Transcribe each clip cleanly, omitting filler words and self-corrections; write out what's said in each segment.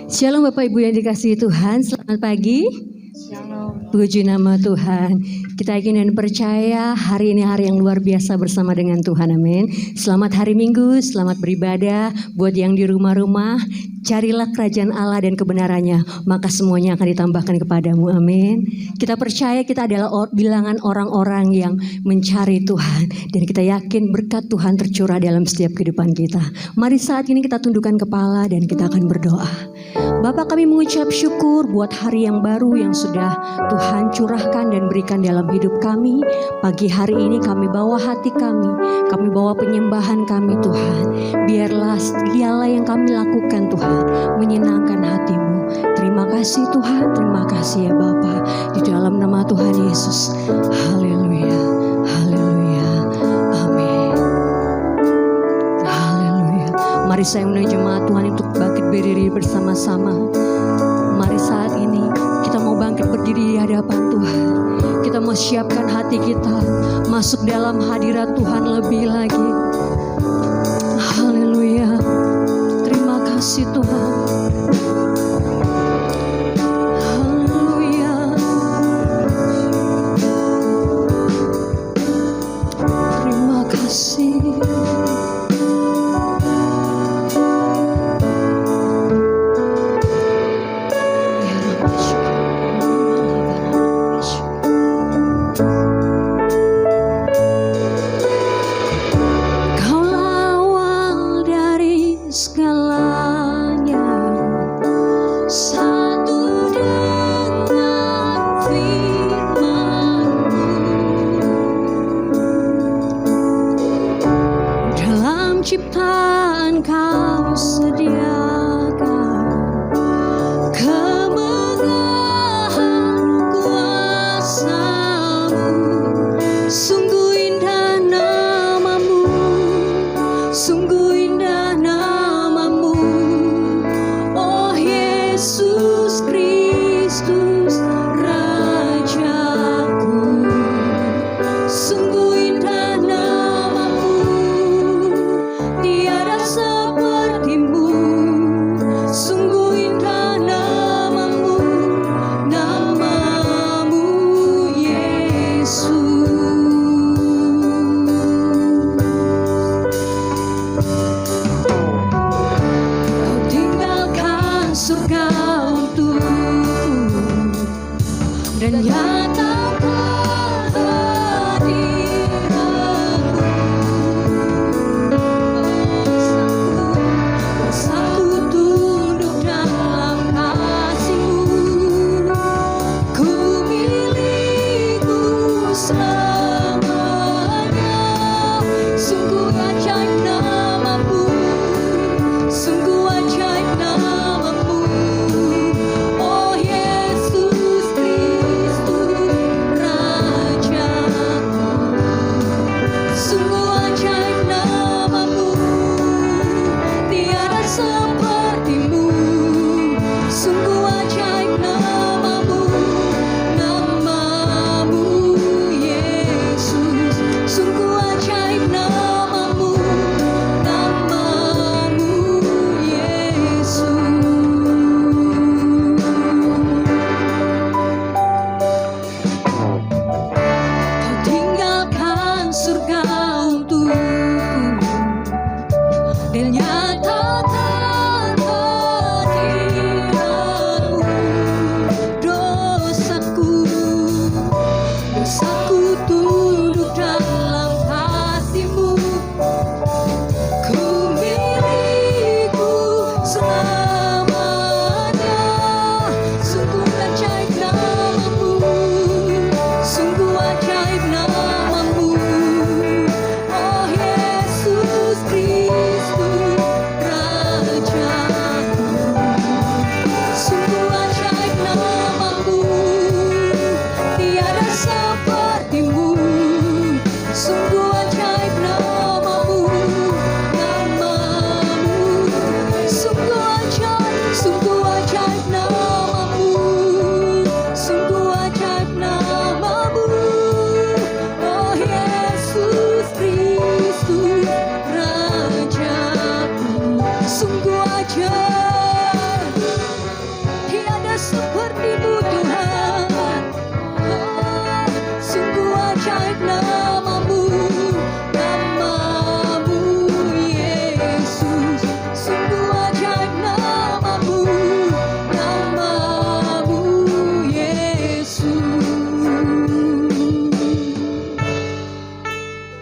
Shalom Bapak Ibu yang dikasihi Tuhan, selamat pagi. Shalom. Puji nama Tuhan. Kita yakin dan percaya hari ini hari yang luar biasa bersama dengan Tuhan, amin. Selamat hari Minggu, selamat beribadah. Buat yang di rumah-rumah, carilah kerajaan Allah dan kebenarannya, maka semuanya akan ditambahkan kepadamu, amin. Kita percaya kita adalah bilangan orang-orang yang mencari Tuhan, dan kita yakin berkat Tuhan tercurah dalam setiap kehidupan kita. Mari saat ini kita tundukkan kepala dan kita akan berdoa. Bapa, kami mengucap syukur buat hari yang baru yang sudah Tuhan curahkan dan berikan dalam hidup kami. Pagi hari ini kami bawa hati kami bawa penyembahan kami Tuhan. Biarlah segala yang kami lakukan Tuhan menyenangkan hati-Mu. Terima kasih Tuhan, terima kasih ya Bapa. Di dalam nama Tuhan Yesus. Haleluya, haleluya, amin. Haleluya. Mari saya undang jemaat Tuhan untuk bangkit berdiri bersama-sama. Mari saat ini kita mau bangkit berdiri di hadapan Tuhan. Kita mau siapkan hati kita masuk dalam hadirat Tuhan lebih lagi. Haleluya. Terima kasih Tuhan. Haleluya. Terima kasih. Ciptaan Kau sediakan kemegahan kuasa-Mu. Sungguh indah nama-Mu, sungguh indah nama-Mu, oh Yesus Kristus Rajaku. Sungguh indah nama-Mu, tiada seperti-Mu.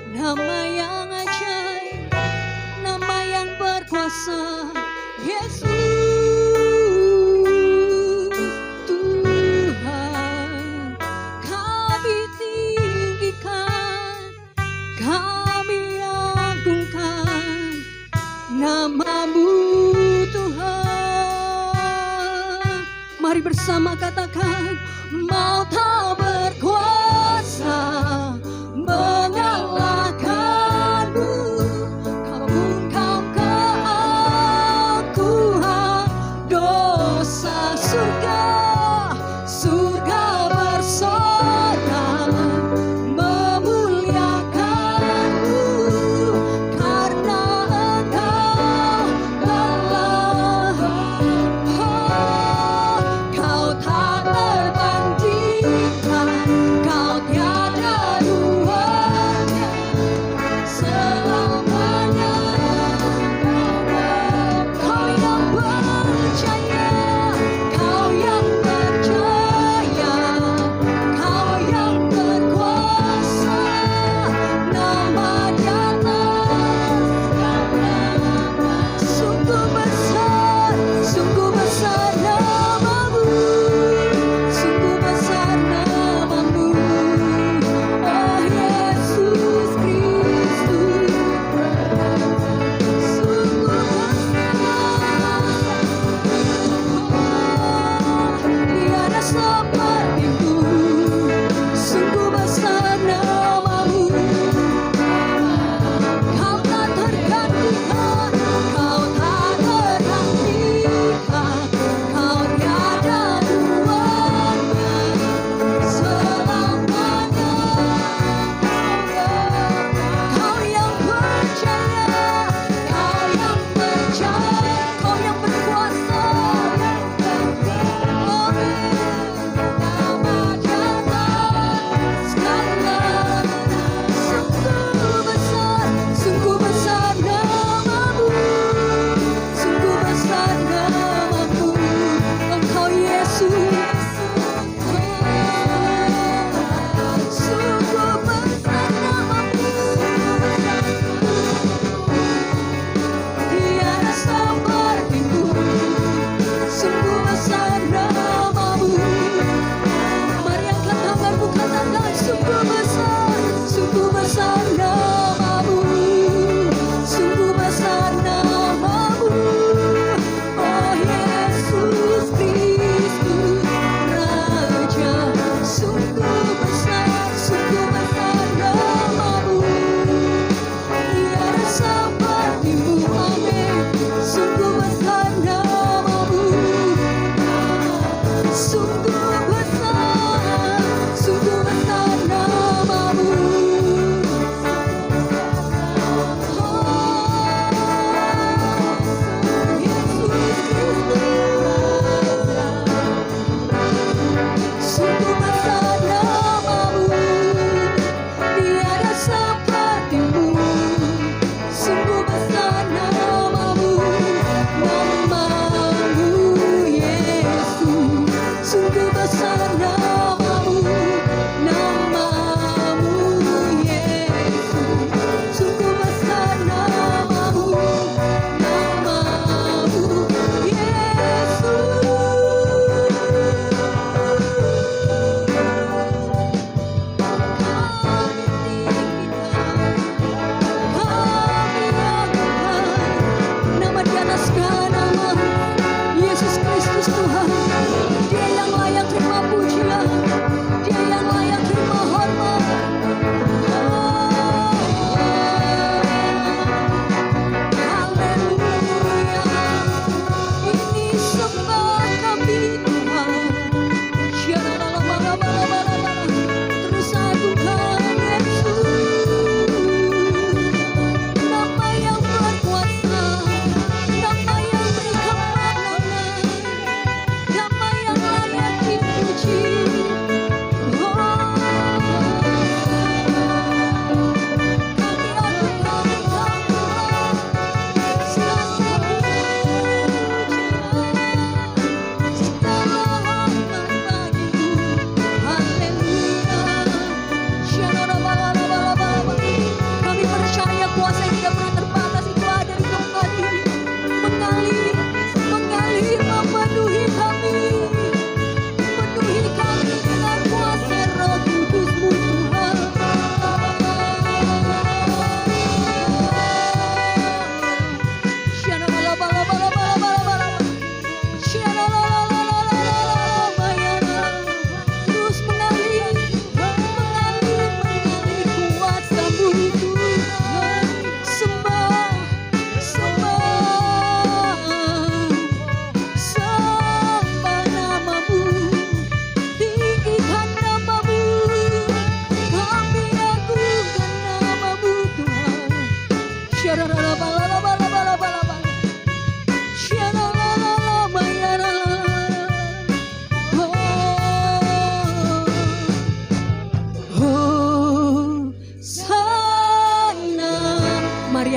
Nama yang ajaib, nama yang berkuasa, Yesus Tuhan. Kami tinggikan, kami agungkan nama-Mu Tuhan. Mari bersama katakan, Mau tak berkuasa mengalahkanmu. Kau bungkam keangkuhan dosa. Surga bersorak memuliakanmu, karena Engkau lelah. Kau tak tertandingkan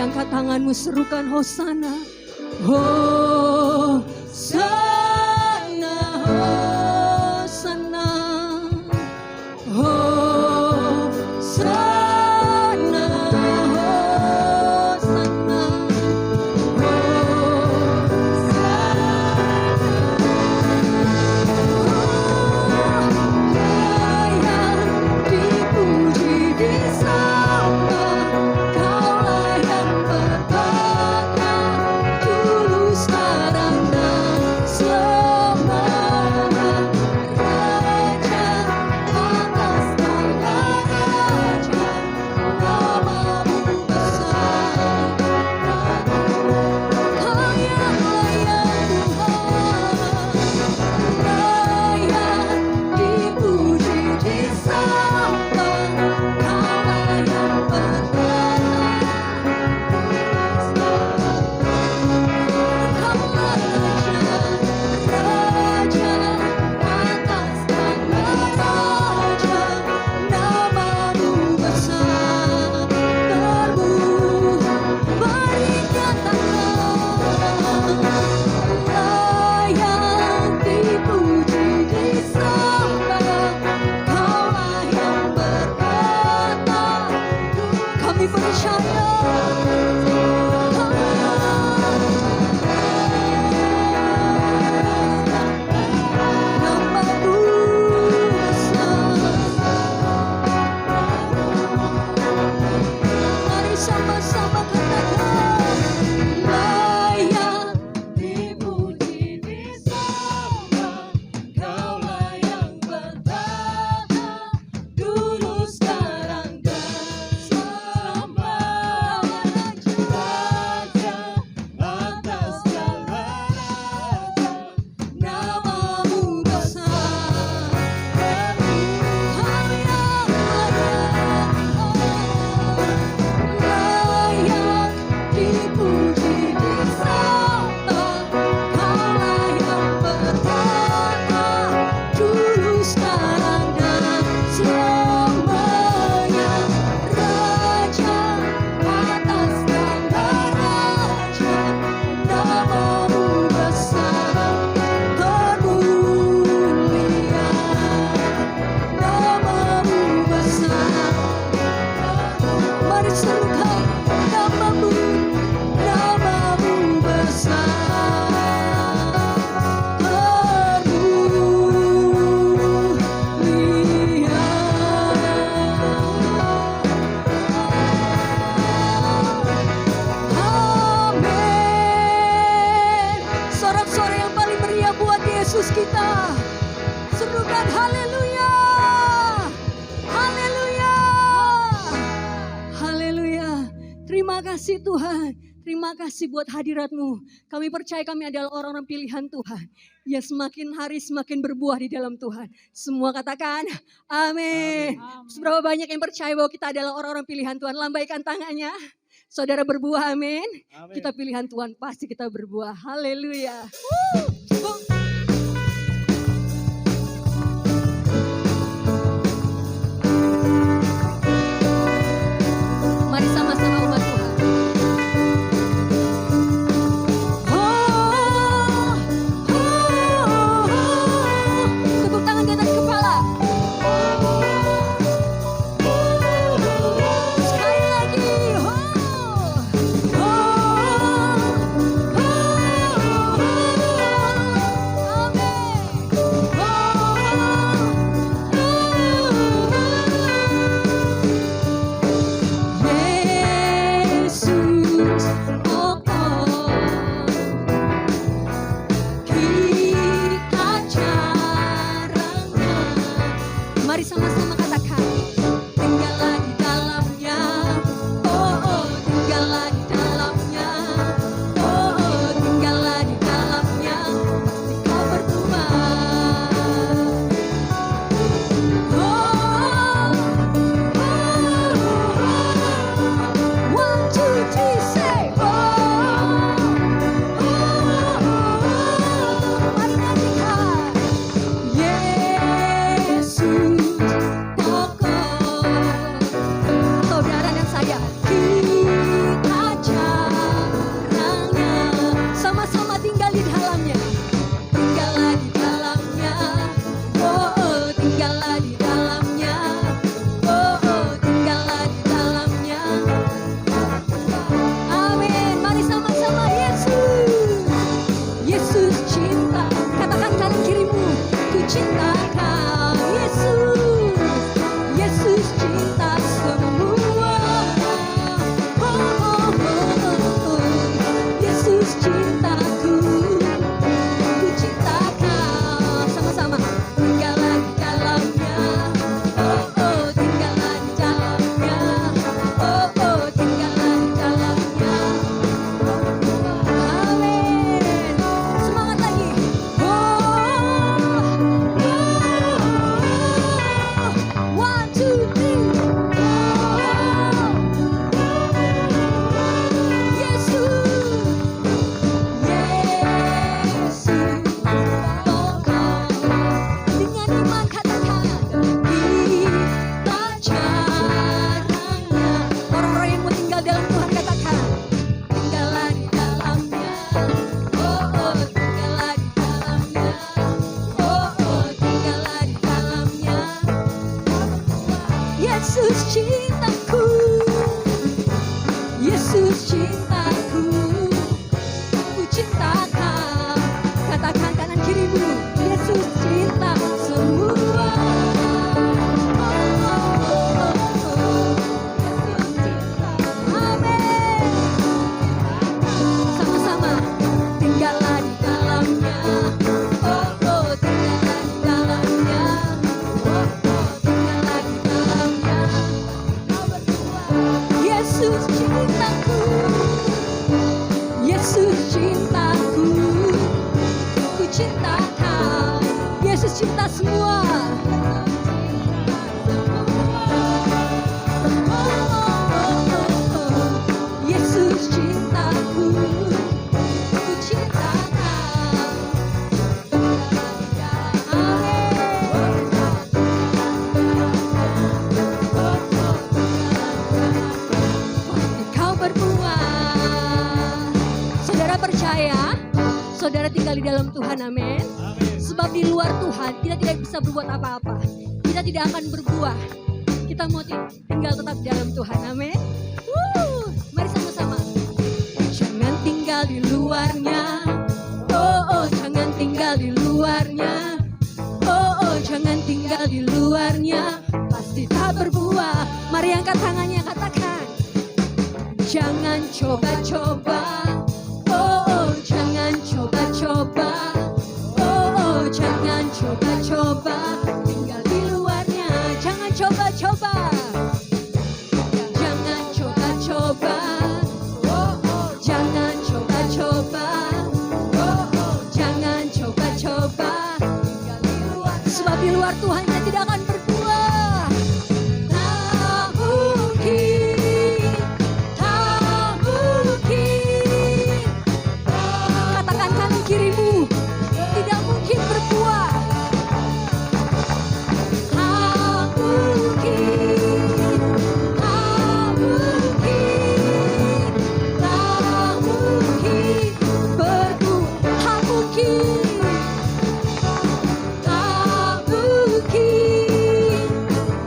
angkat tanganmu, serukan Hosana. Hosana, Hosana, Hosana, Hosana, layak dipuji, disembah. Kaulah yang bertata dulu, sekarang, dan selamanya. Raja atas segala raja, namamu besar. Layak, layak Tuhan, layak dipuji, disembah. Kaulah yang bertata, Kaulah Raja atas segala raja, namamu besar. Terbuh bernyatakan, layak dipuji, disembah. Kaulah yang berkata, kami percaya. Namamu besar. Mari sama-sama katakan, layak dipuji, disembah. Kaulah yang bertata dulu, sekarang, dan selamanya. Raja atas segala raja, namamu besar. Layak dipuji, disembah. Kaulah yang bertata dulu, sekarang, dan selamanya. Raja atas segala raja, namamu besar. Termulia namamu besar. Mari serukan namamu, namamu besar. Termulia. Amin. Sorak-sorai yang paling meriah buat Yesus kita. Serukan haleluya. Haleluya. Haleluya. Terima kasih Tuhan. Terima kasih buat hadirat-Mu. Kami percaya kami adalah orang-orang pilihan Tuhan. Ya, semakin hari semakin berbuah di dalam Tuhan. Semua katakan amin. Seberapa banyak yang percaya bahwa kita adalah orang-orang pilihan Tuhan? Lambaikan tangannya. Saudara berbuah, amin. Kita pilihan Tuhan, pasti kita berbuah. Haleluya. Mari sama-sama umat Tuhan. Tepuk tangan di atas kepala. Sekali lagi. Yesus cintaku, ku cinta Kau. Katakan kanan kirimu, Yesus cinta semua. Yesus cinta semua. Yesus cintaku, ku cinta Kau. Kau berbuah. Saudara percaya, saudara tinggal di dalam Tuhan, amin. Sebab di luar Tuhan kita tidak bisa berbuat apa-apa. Kita tidak akan berbuah. Kita mau tinggal tetap di dalam Tuhan, amin. Mari sama-sama. Jangan tinggal di luarnya. Oh, jangan tinggal di luarnya. Oh, jangan tinggal di luarnya. Pasti tak berbuah. Mari angkat tangannya, katakan. Jangan coba-coba. Oh, jangan coba-coba. Jangan coba-coba tinggal di luarnya. Jangan coba-coba. Jangan coba-coba. Jangan coba-coba. Jangan coba-coba tinggal di luar. Sebab di luar Tuhan kita tidak akan berbuah. Tak mungkin. Tak mungkin. Katakan kanan kirimu, tidak mungkin berbuah. Tak mungkin, tak mungkin, tak mungkin berbuah. Tak mungkin,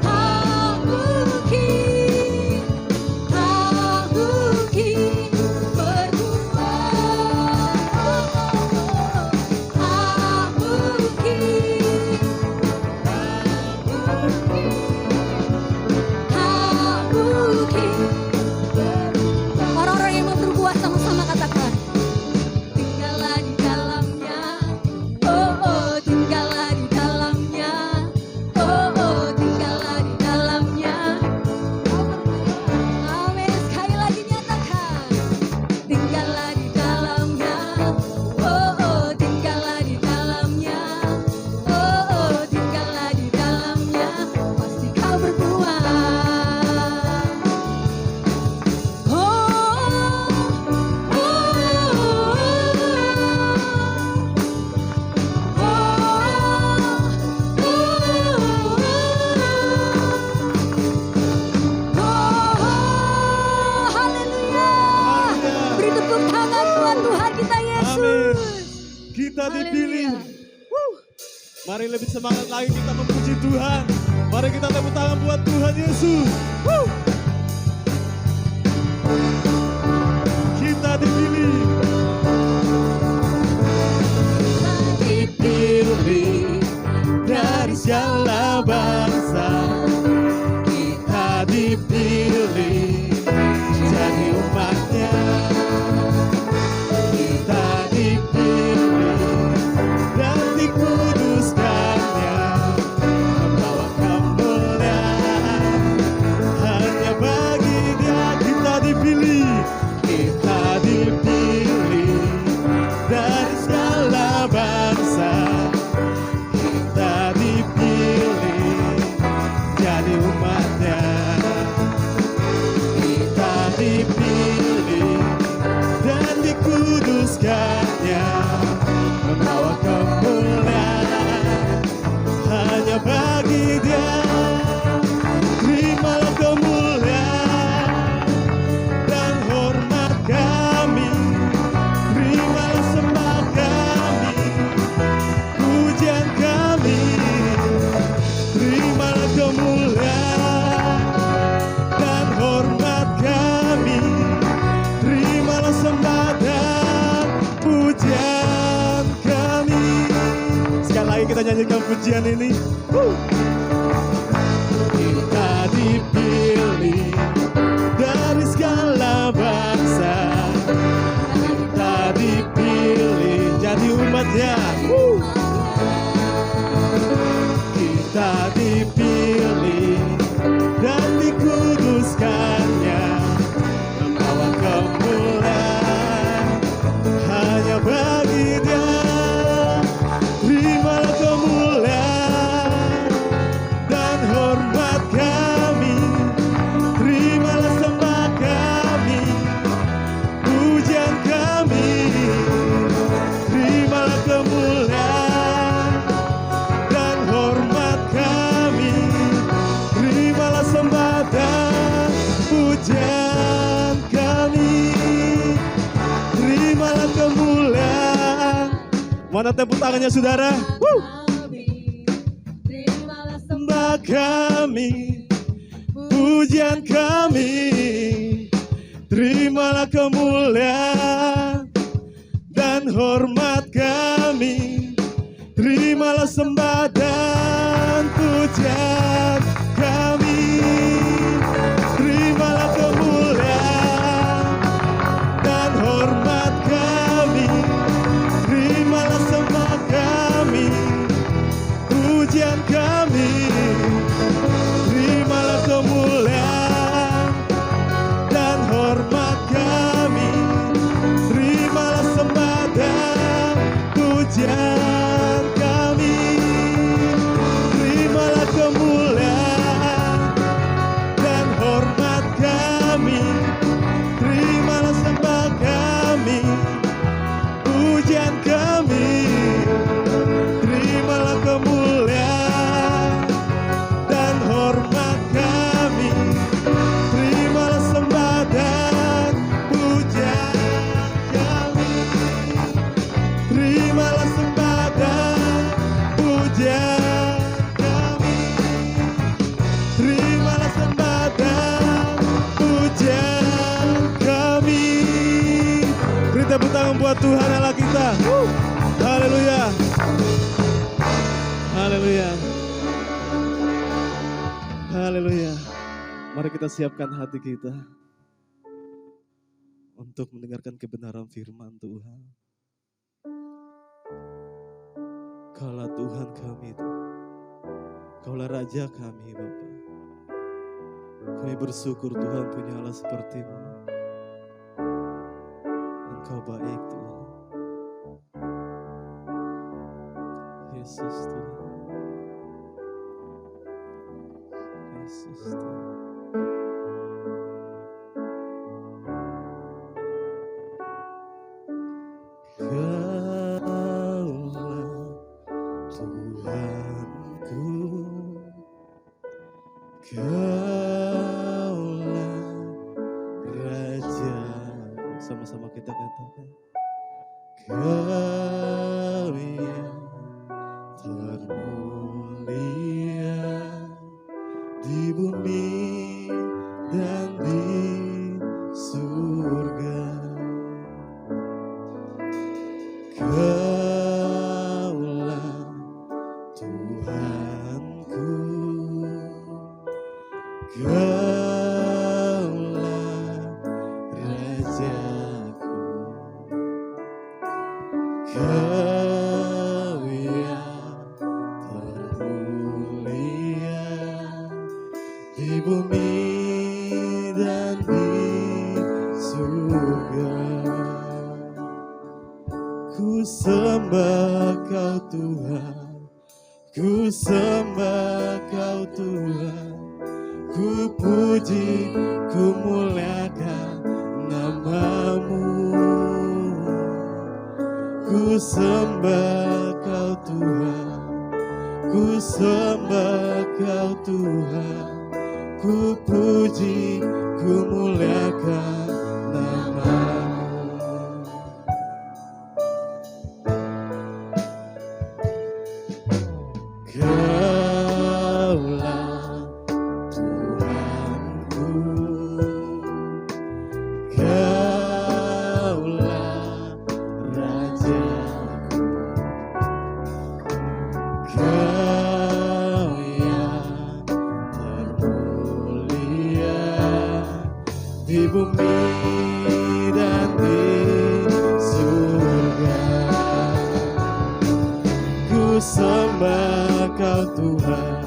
tak mungkin, tak mungkin, tak mungkin berbuah. Orang-orang yang mau berbuat sama-sama katakan, tinggallah di dalamnya. Oh, tinggallah di dalamnya. Oh, tinggallah di dalamnya. Amin. Sekali lagi nyatakan, tinggallah di dalamnya. Oh, tinggallah di dalamnya. Oh, tinggallah di dalamnya. Pasti kau berbuah. Haleluya. Beri tepuk tangan buat Tuhan kita Yesus. Kita dipilih. Mari lebih semangat lagi kita memuji Tuhan. Mari kita tepuk tangan buat Tuhan Yesus. Kita dipilih. Kita dipilih Dari segala bangsa kita dipilih jadi umatnya. Kita dipilih dan dikuduskannya, membawa kemuliaan hanya bagi Dia. Kita dipilih, kita dipilih dari segala bangsa. Kita dipilih jadi umatnya. Kita dipilih dan dikuduskannya, membawa kemuliaan hanya bagi Dia. Terimalah kemuliaan dan hormat kami. Terimalah sembah kami, pujian kami. Terimalah kemuliaan dan hormat kami. nyanyikan pujian ini. Kita dipilih dari segala bangsa, kita dipilih jadi umatnya. Kita dipilih dan dikuduskannya, membawa kemuliaan hanya bagi Dia. Terimalah kemuliaan dan hormat kami, terimalah sembah kami, pujian kami. Terimalah kemuliaan dan hormat kami, terimalah sembah dan pujian kami. Terimalah kemuliaan. Mana tepuk tangannya saudara? Sembah kami, pujian kami, terimalah kemuliaan dan hormat kami, terimalah sembah dan pujian kami. Terimalah kemuliaan dan hormat kami, terimalah sembah kami, pujian kami. Terimalah kemuliaan dan hormat kami, terimalah sembah dan pujian kami. Terimalah kemuliaan dan hormat kami, terimalah sembah kami, pujian kami. Terimalah kemuliaan dan hormat kami, terimalah sembah dan pujian kami. Terimalah sembah dan pujian kami, terimalah sembah dan pujian kami. Beri tepuk tangan buat Tuhan Allah kita. Haleluya. Haleluya. Haleluya. Mari kita siapkan hati kita untuk mendengarkan kebenaran firman Tuhan. Kaulah Tuhan kami, Kaulah Raja kami, Bapa. Kami bersyukur Tuhan punya Allah seperti-Mu. Engkau baik Tuhan. Yesus Tuhan. Yesus Tuhan. Kaulah Tuhanku, Kaulah Raja. Sama-sama kita katakan, Kau yang termulia di bumi dan di surga. Kaulah Tuhanku, Kaulah Rajaku, Kau yang termulia di bumi dan di surga. Ku sembah Kau Tuhan, ku sembah Kau Tuhan, ku puji, ku muliakan nama-Mu. Ku sembah Kau Tuhan, ku sembah Kau Tuhan, ku puji, ku muliakan nama-Mu. Kaulah Tuhanku, Kaulah Rajaku, dan di surga. Ku sembah Kau Tuhan,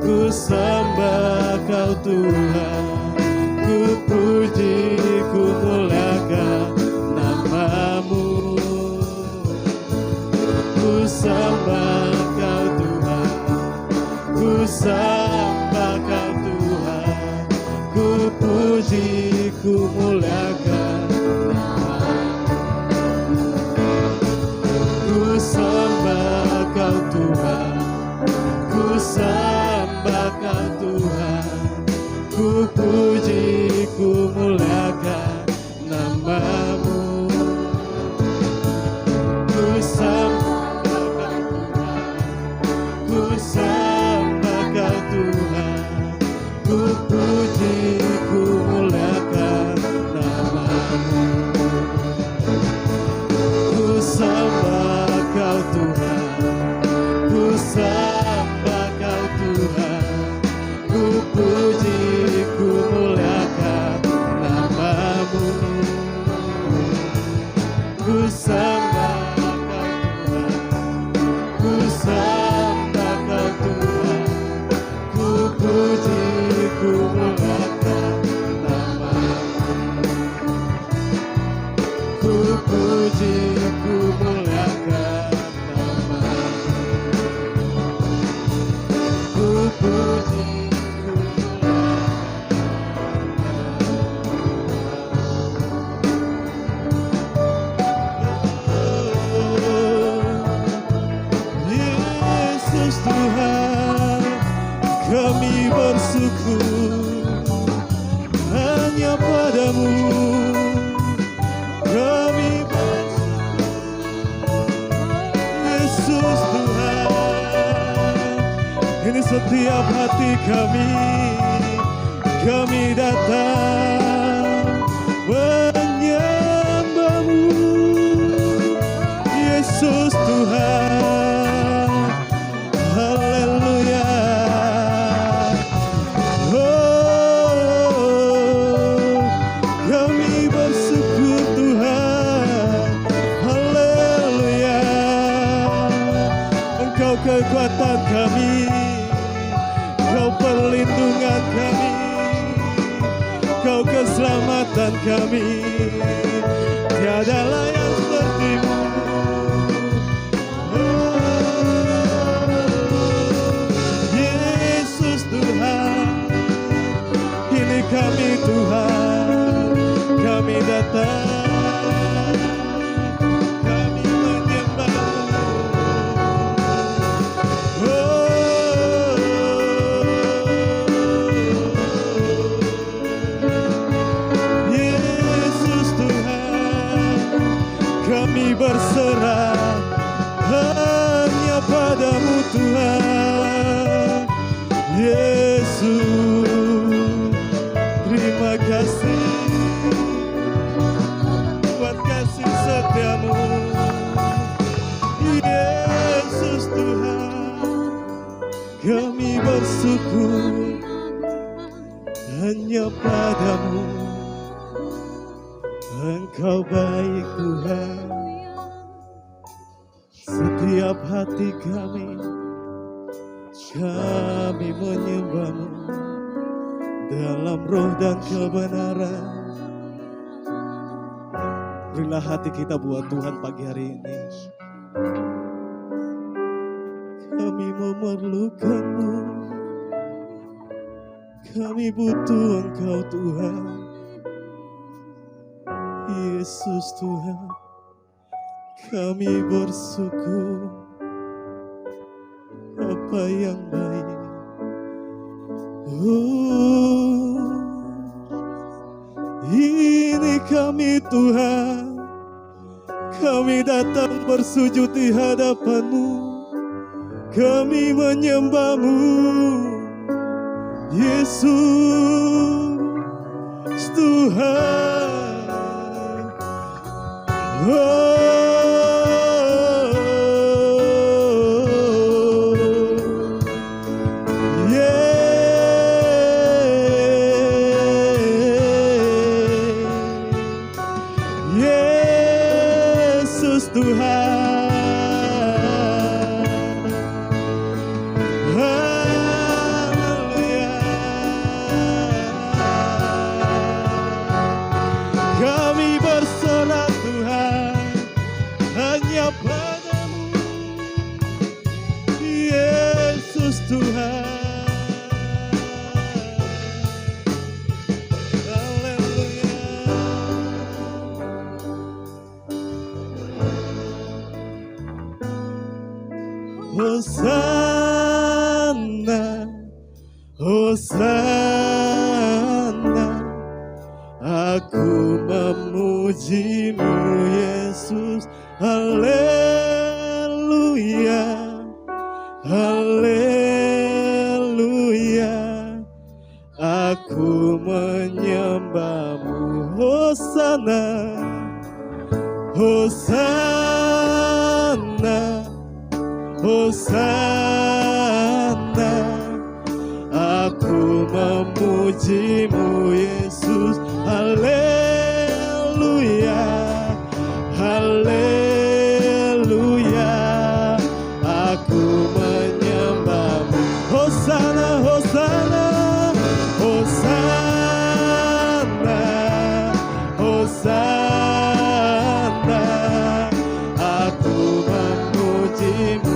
ku sembah Kau Tuhan, ku puji, ku muliakan nama-Mu. Ku sembah Kau Tuhan, ku sembah Kau Tuhan, ku puji, ku muliakan nama-Mu. Ku sembah Kau Tuhan, ku sembah Kau Tuhan, ku puji, ku muliakan nama-Mu. Ku sembah Kau Tuhan, ku sembah Kau Tuhan, ku puji, ku muliakan nama-Mu. Ku sembah Kau Tuhan, ku sembah Kau Tuhan, ku puji, ku muliakan nama-Mu. Ku sembah Kau Tuhan, ku sembah Kau Tuhan, ku puji, ku muliakan nama-Mu. Ku puji, ku muliakan nama-Mu. Ku puji, ku muliakan. Yesus Tuhan, kami bersyukur hanya padamu. Kami bersyukur, Yesus Tuhan. Ini setiap hati kami datang menyembah-Mu, Yesus Tuhan. Haleluya. Oh, kami bersyukur Tuhan. Haleluya. Engkau kekuatan kami, Kau perlindungan kami, Kau keselamatan kami. Tiada layak seperti-Mu. Yesus Tuhan, ini kami Tuhan, kami datang, kami menyembah-Mu. Yesus Tuhan, kami berserah hanya padamu Tuhan. Yesus, terima kasih buat kasih setia-Mu. Yesus Tuhan, kami bersyukur hanya padamu. Engkau baik Tuhan. Setiap hati kami menyembah-Mu dalam roh dan kebenaran. Berilah hati kita buat Tuhan pagi hari ini. Kami memerlukan-Mu, kami butuh Engkau Tuhan. Yesus Tuhan, kami bersyukur apa yang baik. Oh, ini kami Tuhan, kami datang bersujud di hadapan-Mu, kami menyembah-Mu, Yesus Tuhan. Oh, yeah. Tuhan. Haleluya. Kami berserah Tuhan hanya padamu, Yesus Tuhan. Hosana, Hosana, aku memuji-Mu Yesus. Haleluya, haleluya, aku menyembah-Mu. Hosana, Hosana, Hosana, aku memuji-Mu Yesus. Haleluya, haleluya, aku menyembah-Mu. Hosana, Hosana, Hosana, Hosana, aku memuji-Mu.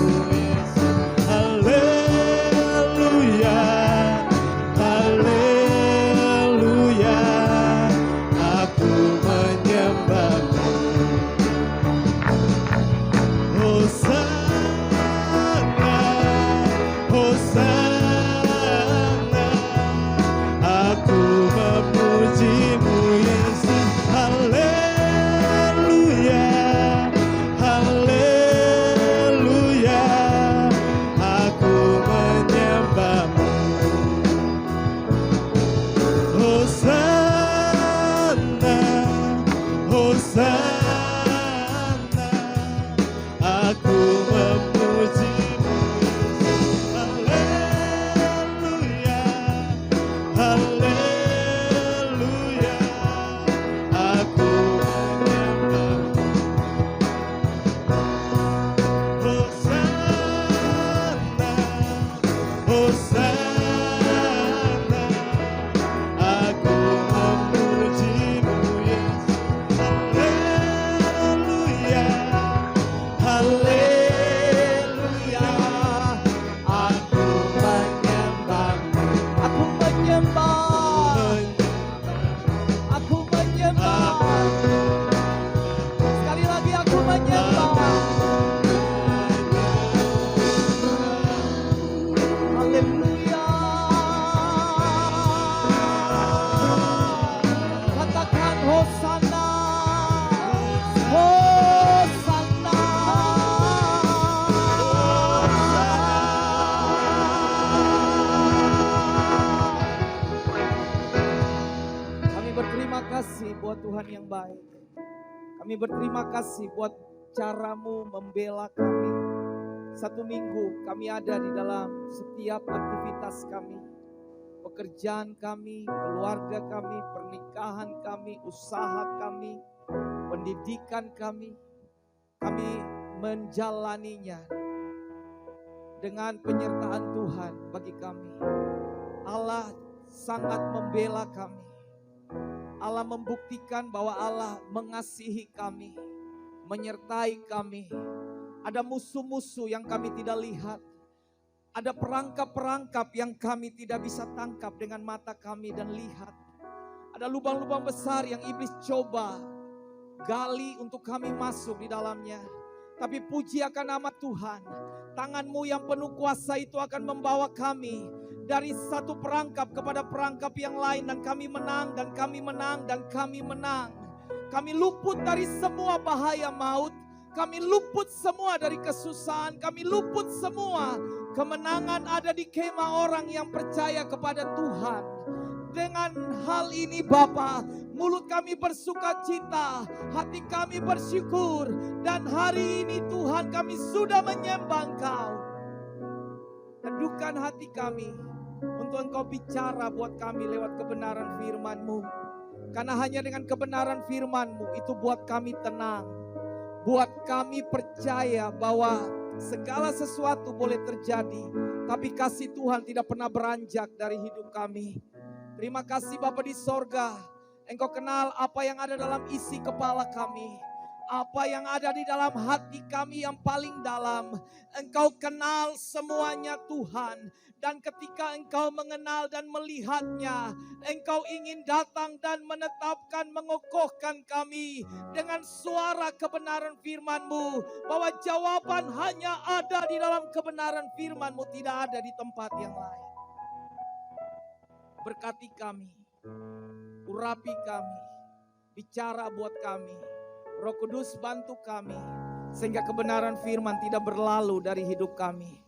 Tuhan yang baik. Kami berterima kasih buat cara-Mu membela kami. Satu minggu kami ada di dalam setiap aktivitas kami. Pekerjaan kami, keluarga kami, pernikahan kami, usaha kami, pendidikan kami. Kami menjalaninya dengan penyertaan Tuhan bagi kami. Allah sangat membela kami. Allah membuktikan bahwa Allah mengasihi kami, menyertai kami. Ada musuh-musuh yang kami tidak lihat. Ada perangkap-perangkap yang kami tidak bisa tangkap dengan mata kami dan lihat. Ada lubang-lubang besar yang iblis coba gali untuk kami masuk di dalamnya. Tapi puji akan nama Tuhan, tangan-Mu yang penuh kuasa itu akan membawa kami dari satu perangkap kepada perangkap yang lain. Dan kami menang, dan kami menang, dan kami menang. Kami luput dari semua bahaya maut. Kami luput semua dari kesusahan. Kami luput semua. Kemenangan ada di kemah orang yang percaya kepada Tuhan. Dengan hal ini Bapa, mulut kami bersuka cita, hati kami bersyukur. Dan hari ini Tuhan, kami sudah menyembah Engkau. Teduhkan hati kami untuk Engkau bicara buat kami lewat kebenaran firman-Mu. Karena hanya dengan kebenaran firman-Mu itu buat kami tenang. Buat kami percaya bahwa segala sesuatu boleh terjadi, tapi kasih Tuhan tidak pernah beranjak dari hidup kami. Terima kasih Bapa di sorga, Engkau kenal apa yang ada dalam isi kepala kami, apa yang ada di dalam hati kami yang paling dalam. Engkau kenal semuanya Tuhan. Dan ketika Engkau mengenal dan melihatnya, Engkau ingin datang dan menetapkan, mengokohkan kami dengan suara kebenaran firman-Mu, bahwa jawaban hanya ada di dalam kebenaran firman-Mu, tidak ada di tempat yang lain. Berkati kami, urapi kami, bicara buat kami. Roh Kudus bantu kami, sehingga kebenaran firman tidak berlalu dari hidup kami.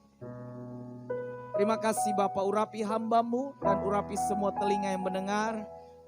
Terima kasih Bapak, urapi hamba-Mu dan urapi semua telinga yang mendengar,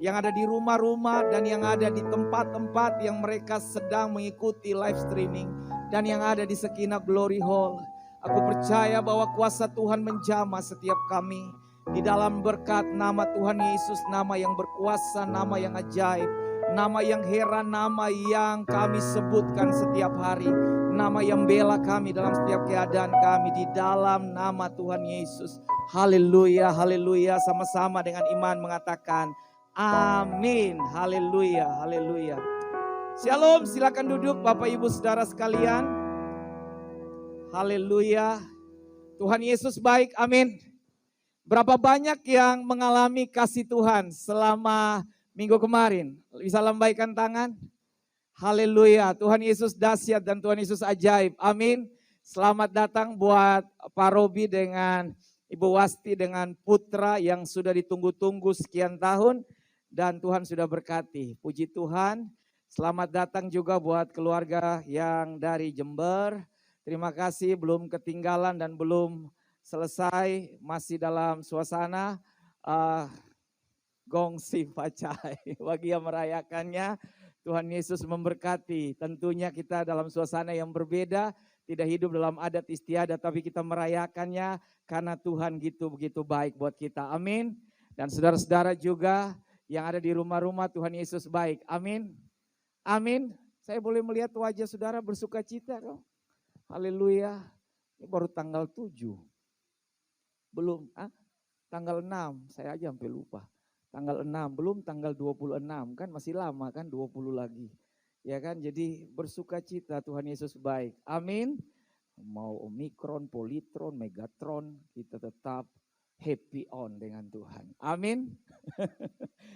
yang ada di rumah-rumah dan yang ada di tempat-tempat yang mereka sedang mengikuti live streaming, dan yang ada di Sakinah Glory Hall. Aku percaya bahwa kuasa Tuhan menjamah setiap kami di dalam berkat nama Tuhan Yesus, nama yang berkuasa, nama yang ajaib, nama yang heran, nama yang kami sebutkan setiap hari, nama yang bela kami dalam setiap keadaan kami, di dalam nama Tuhan Yesus. Haleluya, haleluya. Sama-sama dengan iman mengatakan amin. Haleluya, haleluya. Shalom, silakan duduk Bapak Ibu Saudara sekalian. Haleluya. Tuhan Yesus baik, amin. Berapa banyak yang mengalami kasih Tuhan selama minggu kemarin? Bisa lambaikan tangan? Haleluya, Tuhan Yesus dahsyat dan Tuhan Yesus ajaib, amin. Selamat datang buat Pak Robi dengan Ibu Wasti dengan putra yang sudah ditunggu-tunggu sekian tahun, dan Tuhan sudah berkati. Puji Tuhan. Selamat datang juga buat keluarga yang dari Jember. Terima kasih, belum ketinggalan dan belum selesai, masih dalam suasana gongsi pacai. Bagi yang merayakannya, Tuhan Yesus memberkati. Tentunya kita dalam suasana yang berbeda, tidak hidup dalam adat istiadat, tapi kita merayakannya karena Tuhan begitu baik buat kita. Amin. Dan saudara-saudara juga yang ada di rumah-rumah, Tuhan Yesus baik. Amin. Amin. Saya boleh melihat wajah saudara bersuka cita dong. Haleluya. Ini baru tanggal 7. Belum, tanggal 6, saya aja sampai lupa. Tanggal 6, belum tanggal 26, kan masih lama kan, 20 lagi. Ya kan, jadi bersuka cita, Tuhan Yesus baik. Amin. Mau Omikron, Politron, Megatron, kita tetap happy on dengan Tuhan. Amin.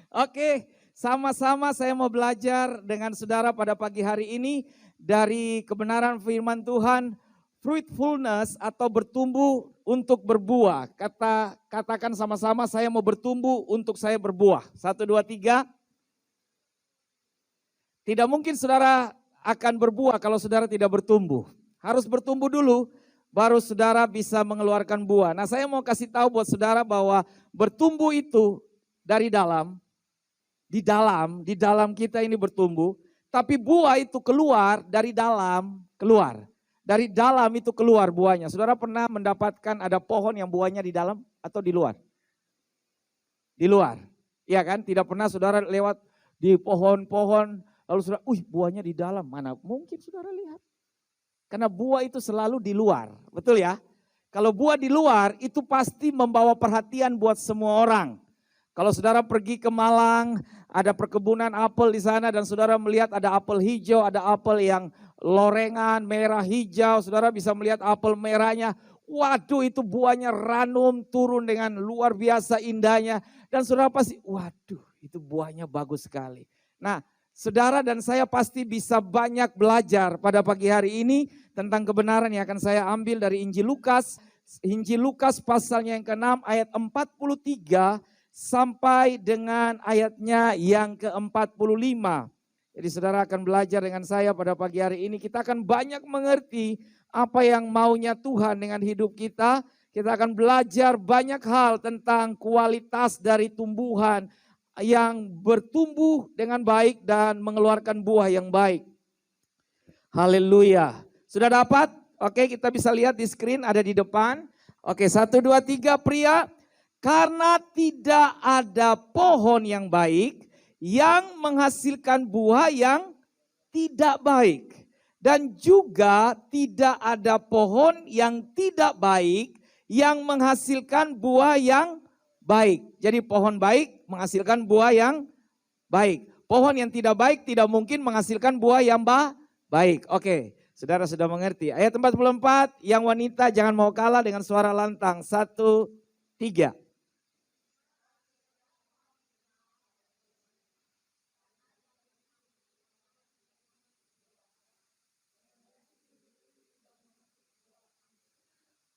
Oke, sama-sama saya mau belajar dengan saudara pada pagi hari ini dari kebenaran firman Tuhan. Fruitfulness atau bertumbuh untuk berbuah. Katakan sama-sama, saya mau bertumbuh untuk saya berbuah. 1, 2, 3. Tidak mungkin saudara akan berbuah kalau saudara tidak bertumbuh. Harus bertumbuh dulu, baru saudara bisa mengeluarkan buah. Nah, saya mau kasih tahu buat saudara bahwa bertumbuh itu dari dalam, di dalam kita ini bertumbuh. Tapi buah itu keluar dari dalam, keluar. Dari dalam itu keluar buahnya. Saudara pernah mendapatkan ada pohon yang buahnya di dalam atau di luar? Di luar. Iya kan? Tidak pernah saudara lewat di pohon-pohon lalu saudara, buahnya di dalam. Mana mungkin saudara lihat. Karena buah itu selalu di luar. Betul ya? Kalau buah di luar itu pasti membawa perhatian buat semua orang. Kalau saudara pergi ke Malang, ada perkebunan apel di sana dan saudara melihat ada apel hijau, ada apel yang lorengan, merah, hijau. Saudara bisa melihat apel merahnya. Waduh, itu buahnya ranum, turun dengan luar biasa indahnya. Dan saudara pasti, waduh, itu buahnya bagus sekali. Nah, saudara dan saya pasti bisa banyak belajar pada pagi hari ini tentang kebenaran yang akan saya ambil dari Injil Lukas. Injil Lukas pasalnya yang ke-6 ayat 43 sampai dengan ayatnya yang ke-45. Jadi saudara akan belajar dengan saya pada pagi hari ini. Kita akan banyak mengerti apa yang maunya Tuhan dengan hidup kita. Kita akan belajar banyak hal tentang kualitas dari tumbuhan yang bertumbuh dengan baik dan mengeluarkan buah yang baik. Haleluya. Sudah dapat? Oke, kita bisa lihat di screen ada di depan. Oke, 1, 2, 3 pria. Karena tidak ada pohon yang baik yang menghasilkan buah yang tidak baik. Dan juga tidak ada pohon yang tidak baik yang menghasilkan buah yang baik. Jadi pohon baik menghasilkan buah yang baik. Pohon yang tidak baik tidak mungkin menghasilkan buah yang baik. Oke, saudara sudah mengerti. Ayat 44, yang wanita jangan mau kalah dengan suara lantang. 1, 3.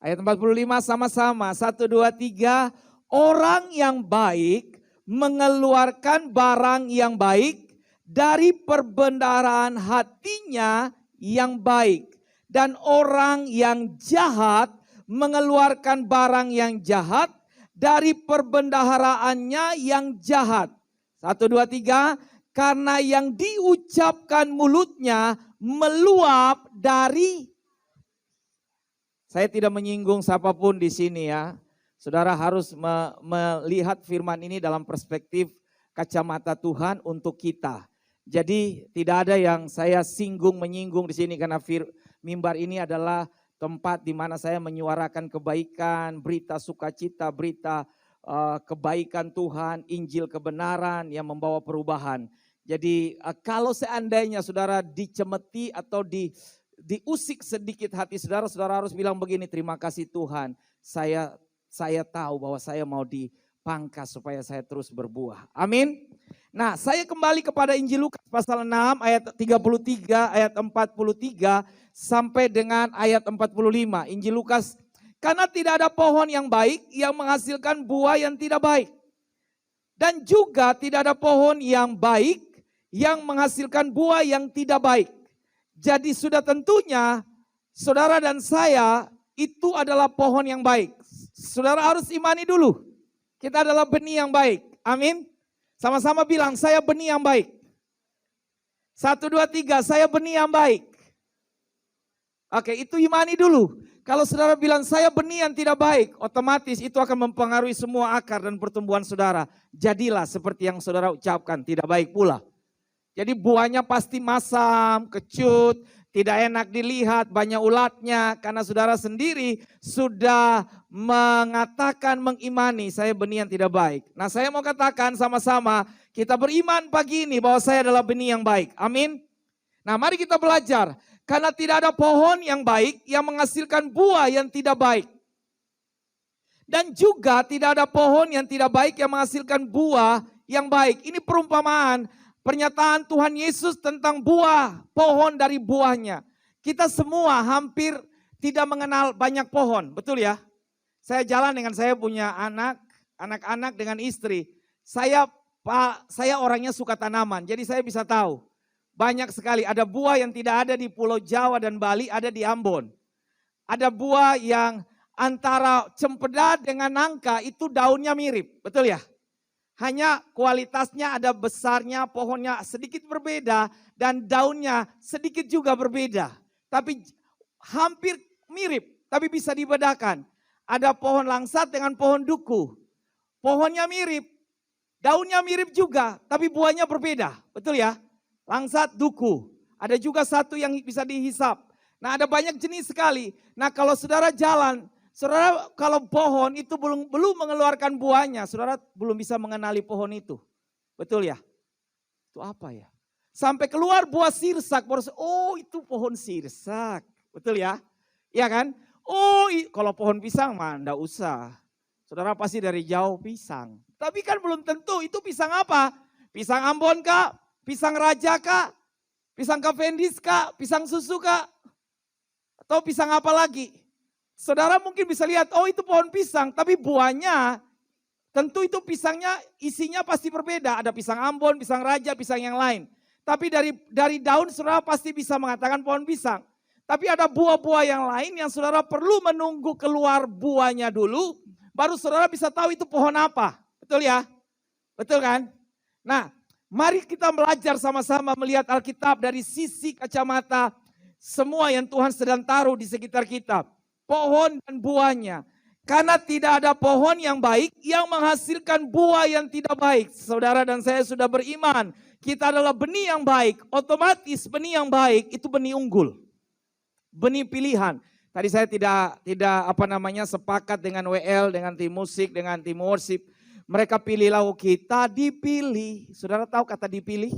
Ayat 45 sama-sama. 1, 2, 3. Orang yang baik mengeluarkan barang yang baik dari perbendaharaan hatinya yang baik. Dan orang yang jahat mengeluarkan barang yang jahat dari perbendaharaannya yang jahat. 1, 2, 3. Karena yang diucapkan mulutnya meluap dari... Saya tidak menyinggung siapapun di sini ya. Saudara harus melihat firman ini dalam perspektif kacamata Tuhan untuk kita. Jadi tidak ada yang saya menyinggung di sini karena mimbar ini adalah tempat di mana saya menyuarakan kebaikan, berita sukacita, berita kebaikan Tuhan, Injil kebenaran yang membawa perubahan. Jadi kalau seandainya saudara dicemeti atau diusik sedikit hati saudara, saudara harus bilang begini, terima kasih Tuhan, saya tahu bahwa saya mau dipangkas supaya saya terus berbuah. Amin. Nah, saya kembali kepada Injil Lukas pasal 6 ayat 33, ayat 43 sampai dengan ayat 45. Injil Lukas, karena tidak ada pohon yang baik yang menghasilkan buah yang tidak baik. Dan juga tidak ada pohon yang baik yang menghasilkan buah yang tidak baik. Jadi sudah tentunya saudara dan saya itu adalah pohon yang baik. Saudara harus imani dulu. Kita adalah benih yang baik. Amin. Sama-sama bilang, saya benih yang baik. 1, 2, 3, saya benih yang baik. Oke, itu imani dulu. Kalau saudara bilang saya benih yang tidak baik, otomatis itu akan mempengaruhi semua akar dan pertumbuhan saudara. Jadilah seperti yang saudara ucapkan, tidak baik pula. Jadi buahnya pasti masam, kecut, tidak enak dilihat, banyak ulatnya. Karena saudara sendiri sudah mengatakan, mengimani, saya benih yang tidak baik. Nah, saya mau katakan sama-sama, kita beriman pagi ini bahwa saya adalah benih yang baik. Amin. Nah, mari kita belajar. Karena tidak ada pohon yang baik yang menghasilkan buah yang tidak baik. Dan juga tidak ada pohon yang tidak baik yang menghasilkan buah yang baik. Ini perumpamaan. Pernyataan Tuhan Yesus tentang buah, pohon dari buahnya. Kita semua hampir tidak mengenal banyak pohon, betul ya? Saya jalan dengan saya punya anak-anak dengan istri. Saya orangnya suka tanaman, jadi saya bisa tahu. Banyak sekali, ada buah yang tidak ada di Pulau Jawa dan Bali, ada di Ambon. Ada buah yang antara cempedak dengan nangka itu daunnya mirip, betul ya? Hanya kualitasnya ada besarnya, pohonnya sedikit berbeda dan daunnya sedikit juga berbeda. Tapi hampir mirip, tapi bisa dibedakan. Ada pohon langsat dengan pohon duku. Pohonnya mirip, daunnya mirip juga, tapi buahnya berbeda. Betul ya? Langsat, duku. Ada juga satu yang bisa dihisap. Nah, ada banyak jenis sekali. Nah, kalau saudara jalan, saudara kalau pohon itu belum mengeluarkan buahnya, saudara belum bisa mengenali pohon itu. Betul ya? Itu apa ya? Sampai keluar buah sirsak, oh itu pohon sirsak. Betul ya? Iya kan? Oh kalau pohon pisang mah enggak usah. Saudara pasti dari jauh pisang. Tapi kan belum tentu itu pisang apa? Pisang Ambon kah? Pisang Raja kah? Pisang Cavendish kah? Pisang susu kah? Atau pisang apa lagi? Saudara mungkin bisa lihat, oh itu pohon pisang, tapi buahnya tentu itu pisangnya isinya pasti berbeda. Ada pisang Ambon, pisang Raja, pisang yang lain. Tapi dari daun saudara pasti bisa mengatakan pohon pisang. Tapi ada buah-buah yang lain yang saudara perlu menunggu keluar buahnya dulu, baru saudara bisa tahu itu pohon apa. Betul ya? Betul kan? Nah, mari kita belajar sama-sama melihat Alkitab dari sisi kacamata semua yang Tuhan sedang taruh di sekitar kita. Pohon dan buahnya. Karena tidak ada pohon yang baik yang menghasilkan buah yang tidak baik. Saudara dan saya sudah beriman. kita adalah benih yang baik, otomatis benih yang baik itu benih unggul. Benih pilihan. Tadi saya tidak sepakat dengan WL, dengan tim musik, dengan tim worship. Mereka pilih lagu kita dipilih. Saudara tahu kata dipilih?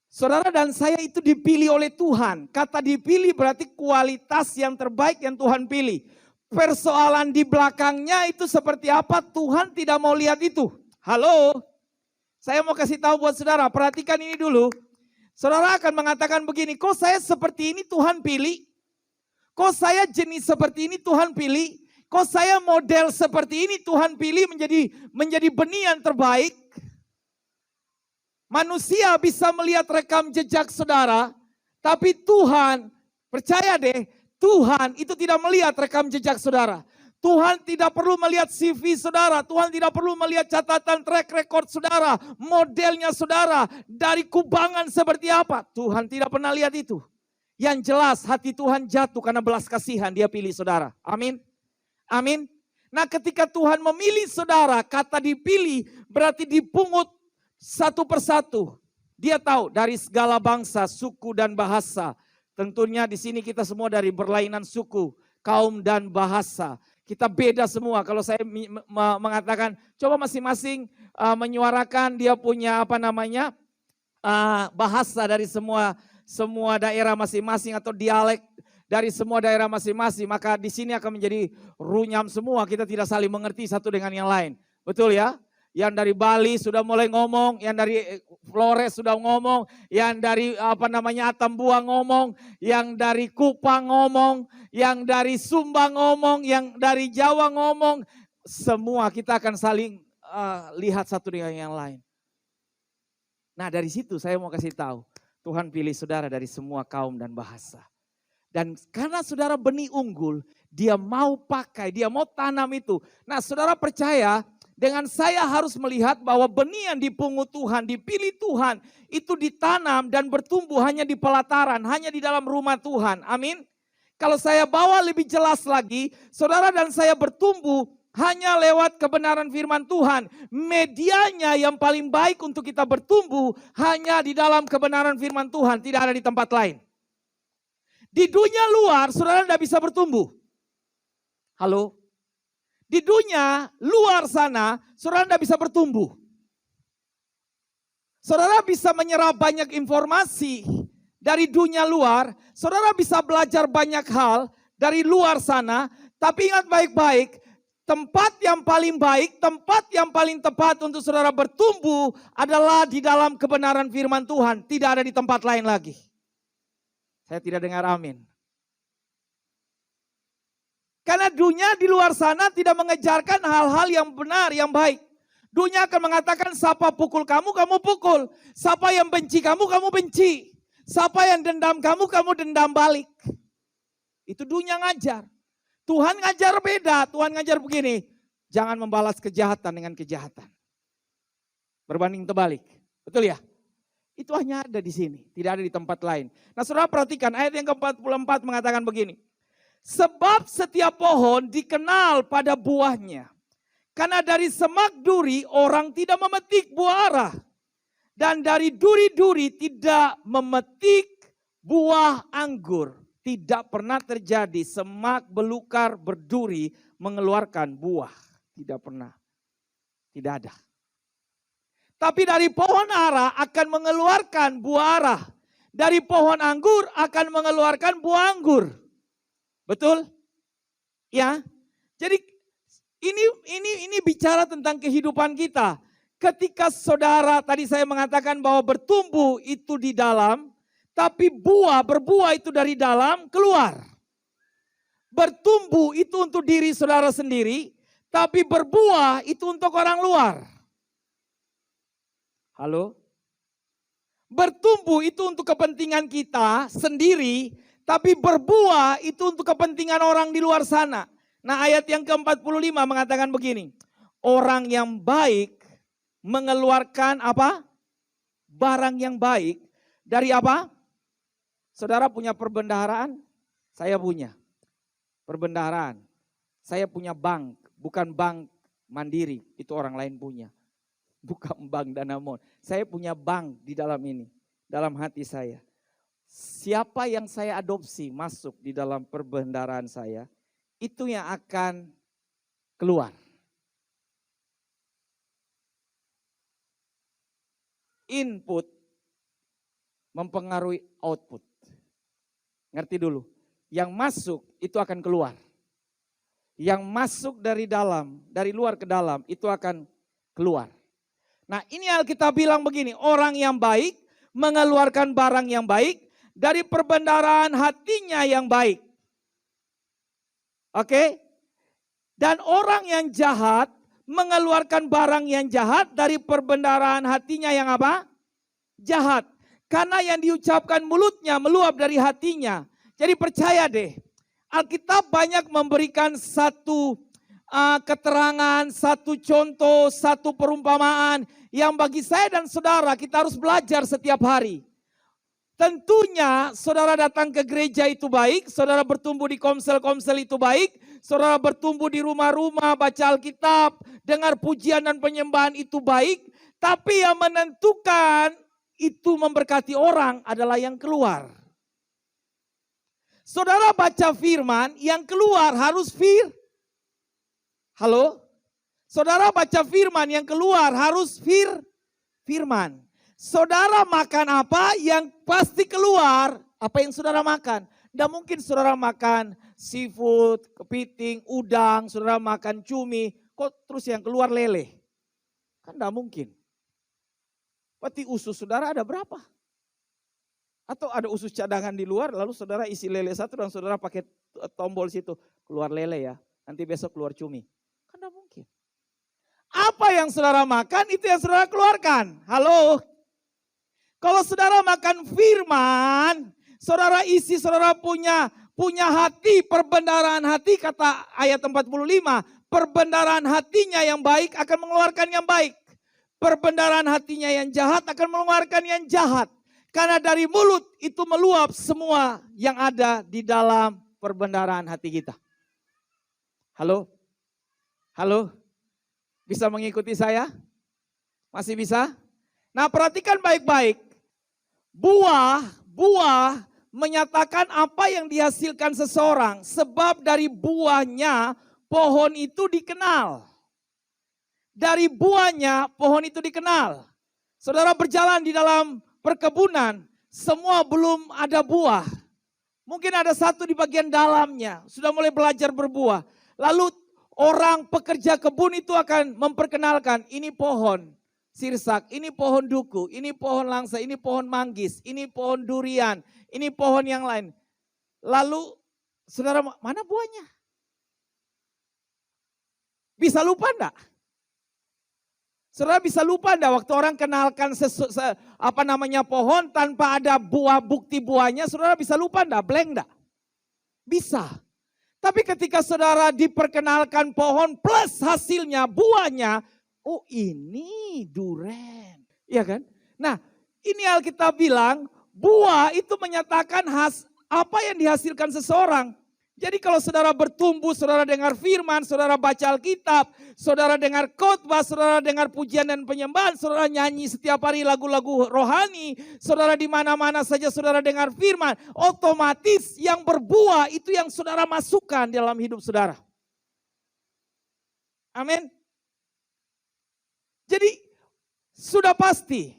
Saudara dan saya itu dipilih oleh Tuhan. Kata dipilih berarti kualitas yang terbaik yang Tuhan pilih. Persoalan di belakangnya itu seperti apa, Tuhan tidak mau lihat itu. Halo? Saya mau kasih tahu buat saudara, perhatikan ini dulu. Saudara akan mengatakan begini, kok saya seperti ini Tuhan pilih? Kok saya jenis seperti ini Tuhan pilih? Kok saya model seperti ini Tuhan pilih menjadi benih yang terbaik? Manusia bisa melihat rekam jejak saudara, tapi Tuhan, percaya deh, Tuhan itu tidak melihat rekam jejak saudara. Tuhan tidak perlu melihat CV saudara, Tuhan tidak perlu melihat catatan track record saudara, modelnya saudara, dari kubangan seperti apa. Tuhan tidak pernah lihat itu. Yang jelas hati Tuhan jatuh karena belas kasihan dia pilih saudara. Amin. Amin. Nah ketika Tuhan memilih saudara, kata dipilih berarti dipungut satu persatu. Dia tahu dari segala bangsa, suku dan bahasa. Tentunya di sini kita semua dari berlainan suku, kaum dan bahasa. Kita beda semua. Kalau saya mengatakan, coba masing-masing menyuarakan dia punya bahasa dari semua daerah masing-masing atau dialek dari semua daerah masing-masing. Maka di sini akan menjadi runyam semua. Kita tidak saling mengerti satu dengan yang lain. Betul ya? Yang dari Bali sudah mulai ngomong, yang dari Flores sudah ngomong, yang dari Atambua ngomong, yang dari Kupang ngomong, yang dari Sumba ngomong, yang dari Jawa ngomong. Semua kita akan saling lihat satu dengan yang lain. Nah dari situ saya mau kasih tahu, Tuhan pilih saudara dari semua kaum dan bahasa. Dan karena saudara benih unggul, dia mau pakai, dia mau tanam itu. Nah saudara percaya, dengan saya harus melihat bahwa benih yang dipungut Tuhan, dipilih Tuhan, itu ditanam dan bertumbuh hanya di pelataran, hanya di dalam rumah Tuhan. Amin. Kalau saya bawa lebih jelas lagi, saudara dan saya bertumbuh hanya lewat kebenaran firman Tuhan. Medianya yang paling baik untuk kita bertumbuh hanya di dalam kebenaran firman Tuhan, tidak ada di tempat lain. Di dunia luar, saudara tidak bisa bertumbuh. Halo? Di dunia luar sana, saudara tidak bisa bertumbuh. Saudara bisa menyerap banyak informasi dari dunia luar. Saudara bisa belajar banyak hal dari luar sana. Tapi ingat baik-baik, tempat yang paling baik, tempat yang paling tepat untuk saudara bertumbuh adalah di dalam kebenaran firman Tuhan. Tidak ada di tempat lain lagi. Saya tidak dengar amin. Karena dunia di luar sana tidak mengejarkan hal-hal yang benar, yang baik. Dunia akan mengatakan siapa pukul kamu, kamu pukul. Siapa yang benci kamu, kamu benci. Siapa yang dendam kamu, kamu dendam balik. Itu dunia ngajar. Tuhan ngajar beda, Tuhan ngajar begini. Jangan membalas kejahatan dengan kejahatan. Berbanding terbalik. Betul ya? Itu hanya ada di sini, tidak ada di tempat lain. Nah saudara perhatikan ayat yang ke-44 mengatakan begini. Sebab setiap pohon dikenal pada buahnya. Karena dari semak duri orang tidak memetik buah ara. Dan dari duri-duri tidak memetik buah anggur. Tidak pernah terjadi semak belukar berduri mengeluarkan buah. Tidak pernah. Tidak ada. Tapi dari pohon ara akan mengeluarkan buah ara. Dari pohon anggur akan mengeluarkan buah anggur. Betul? Ya. Jadi ini bicara tentang kehidupan kita. Ketika saudara tadi saya mengatakan bahwa bertumbuh itu di dalam, tapi berbuah itu dari dalam keluar. Bertumbuh itu untuk diri saudara sendiri, tapi berbuah itu untuk orang luar. Halo? Bertumbuh itu untuk kepentingan kita sendiri, tapi berbuah itu untuk kepentingan orang di luar sana. Nah ayat yang ke-45 mengatakan begini. Orang yang baik mengeluarkan apa? Barang yang baik dari apa? Saudara punya perbendaharaan? Saya punya. Perbendaharaan. Saya punya bank, bukan bank mandiri, itu orang lain punya. bukan bank Danamon. Saya punya bank di dalam ini, dalam hati saya. Siapa yang saya adopsi masuk di dalam perbendaharaan saya, itu yang akan keluar. Input mempengaruhi output. Ngerti dulu, yang masuk itu akan keluar. Yang masuk dari dalam, dari luar ke dalam itu akan keluar. Nah, ini Alkitab bilang begini, orang yang baik mengeluarkan barang yang baik dari perbendaharaan hatinya yang baik. Oke? Dan orang yang jahat mengeluarkan barang yang jahat dari perbendaharaan hatinya yang apa? Jahat. Karena yang diucapkan mulutnya meluap dari hatinya. Jadi percaya deh, Alkitab banyak memberikan satu keterangan, satu contoh, satu perumpamaan yang bagi saya dan saudara kita harus belajar setiap hari. Tentunya saudara datang ke gereja itu baik, saudara bertumbuh di komsel-komsel itu baik, saudara bertumbuh di rumah-rumah, baca Alkitab, dengar pujian dan penyembahan itu baik, tapi yang menentukan itu memberkati orang adalah yang keluar. Saudara baca firman, yang keluar harus Halo? Saudara baca firman, yang keluar harus firman. Saudara makan apa, yang pasti keluar apa yang saudara makan. Tidak mungkin saudara makan seafood, kepiting, udang, saudara makan cumi, kok terus yang keluar lele? Kan tidak mungkin. Berarti usus saudara ada berapa? Atau ada usus cadangan di luar, lalu saudara isi lele satu dan saudara pakai tombol situ. Keluar lele ya, nanti besok keluar cumi. Kan tidak mungkin. Apa yang saudara makan, itu yang saudara keluarkan. Halo? Kalau saudara makan firman, saudara isi, saudara punya hati, perbendaharaan hati, kata ayat 45. Perbendaharaan hatinya yang baik akan mengeluarkan yang baik. Perbendaharaan hatinya yang jahat akan mengeluarkan yang jahat. Karena dari mulut itu meluap semua yang ada di dalam perbendaharaan hati kita. Halo? Halo? Bisa mengikuti saya? Masih bisa? Nah, perhatikan baik-baik. Buah menyatakan apa yang dihasilkan seseorang. Sebab dari buahnya pohon itu dikenal. Dari buahnya pohon itu dikenal. Saudara berjalan di dalam perkebunan, semua belum ada buah. Mungkin ada satu di bagian dalamnya, sudah mulai belajar berbuah. Lalu orang pekerja kebun itu akan memperkenalkan, ini pohon sirsak, ini pohon duku, ini pohon langsa, ini pohon manggis, ini pohon durian, ini pohon yang lain. Lalu saudara, mana buahnya? Bisa lupa enggak? Saudara bisa lupa enggak waktu orang kenalkan pohon tanpa ada buah, bukti buahnya, saudara bisa lupa enggak? Blank enggak? Bisa. Tapi ketika saudara diperkenalkan pohon plus hasilnya, buahnya, oh ini duren. Iya kan? Nah, ini Alkitab bilang buah itu menyatakan apa yang dihasilkan seseorang. Jadi kalau saudara bertumbuh, saudara dengar firman, saudara baca Alkitab, saudara dengar khotbah, saudara dengar pujian dan penyembahan, saudara nyanyi setiap hari lagu-lagu rohani, saudara di mana-mana saja saudara dengar firman, otomatis yang berbuah itu yang saudara masukkan dalam hidup saudara. Amin. Jadi sudah pasti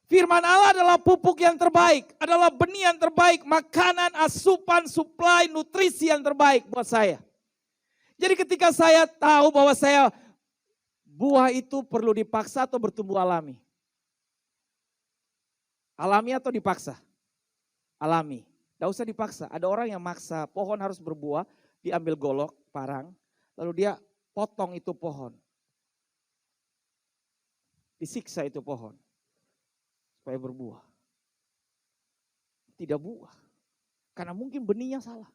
firman Allah adalah pupuk yang terbaik, adalah benih yang terbaik, makanan, asupan, suplai, nutrisi yang terbaik buat saya. Jadi ketika saya tahu bahwa buah itu perlu dipaksa atau bertumbuh alami? Alami atau dipaksa? Alami. Tidak usah dipaksa. Ada orang yang maksa, pohon harus berbuah, diambil golok, parang, lalu dia potong itu pohon. Disiksa itu pohon. Supaya berbuah. Tidak buah. Karena mungkin benihnya salah.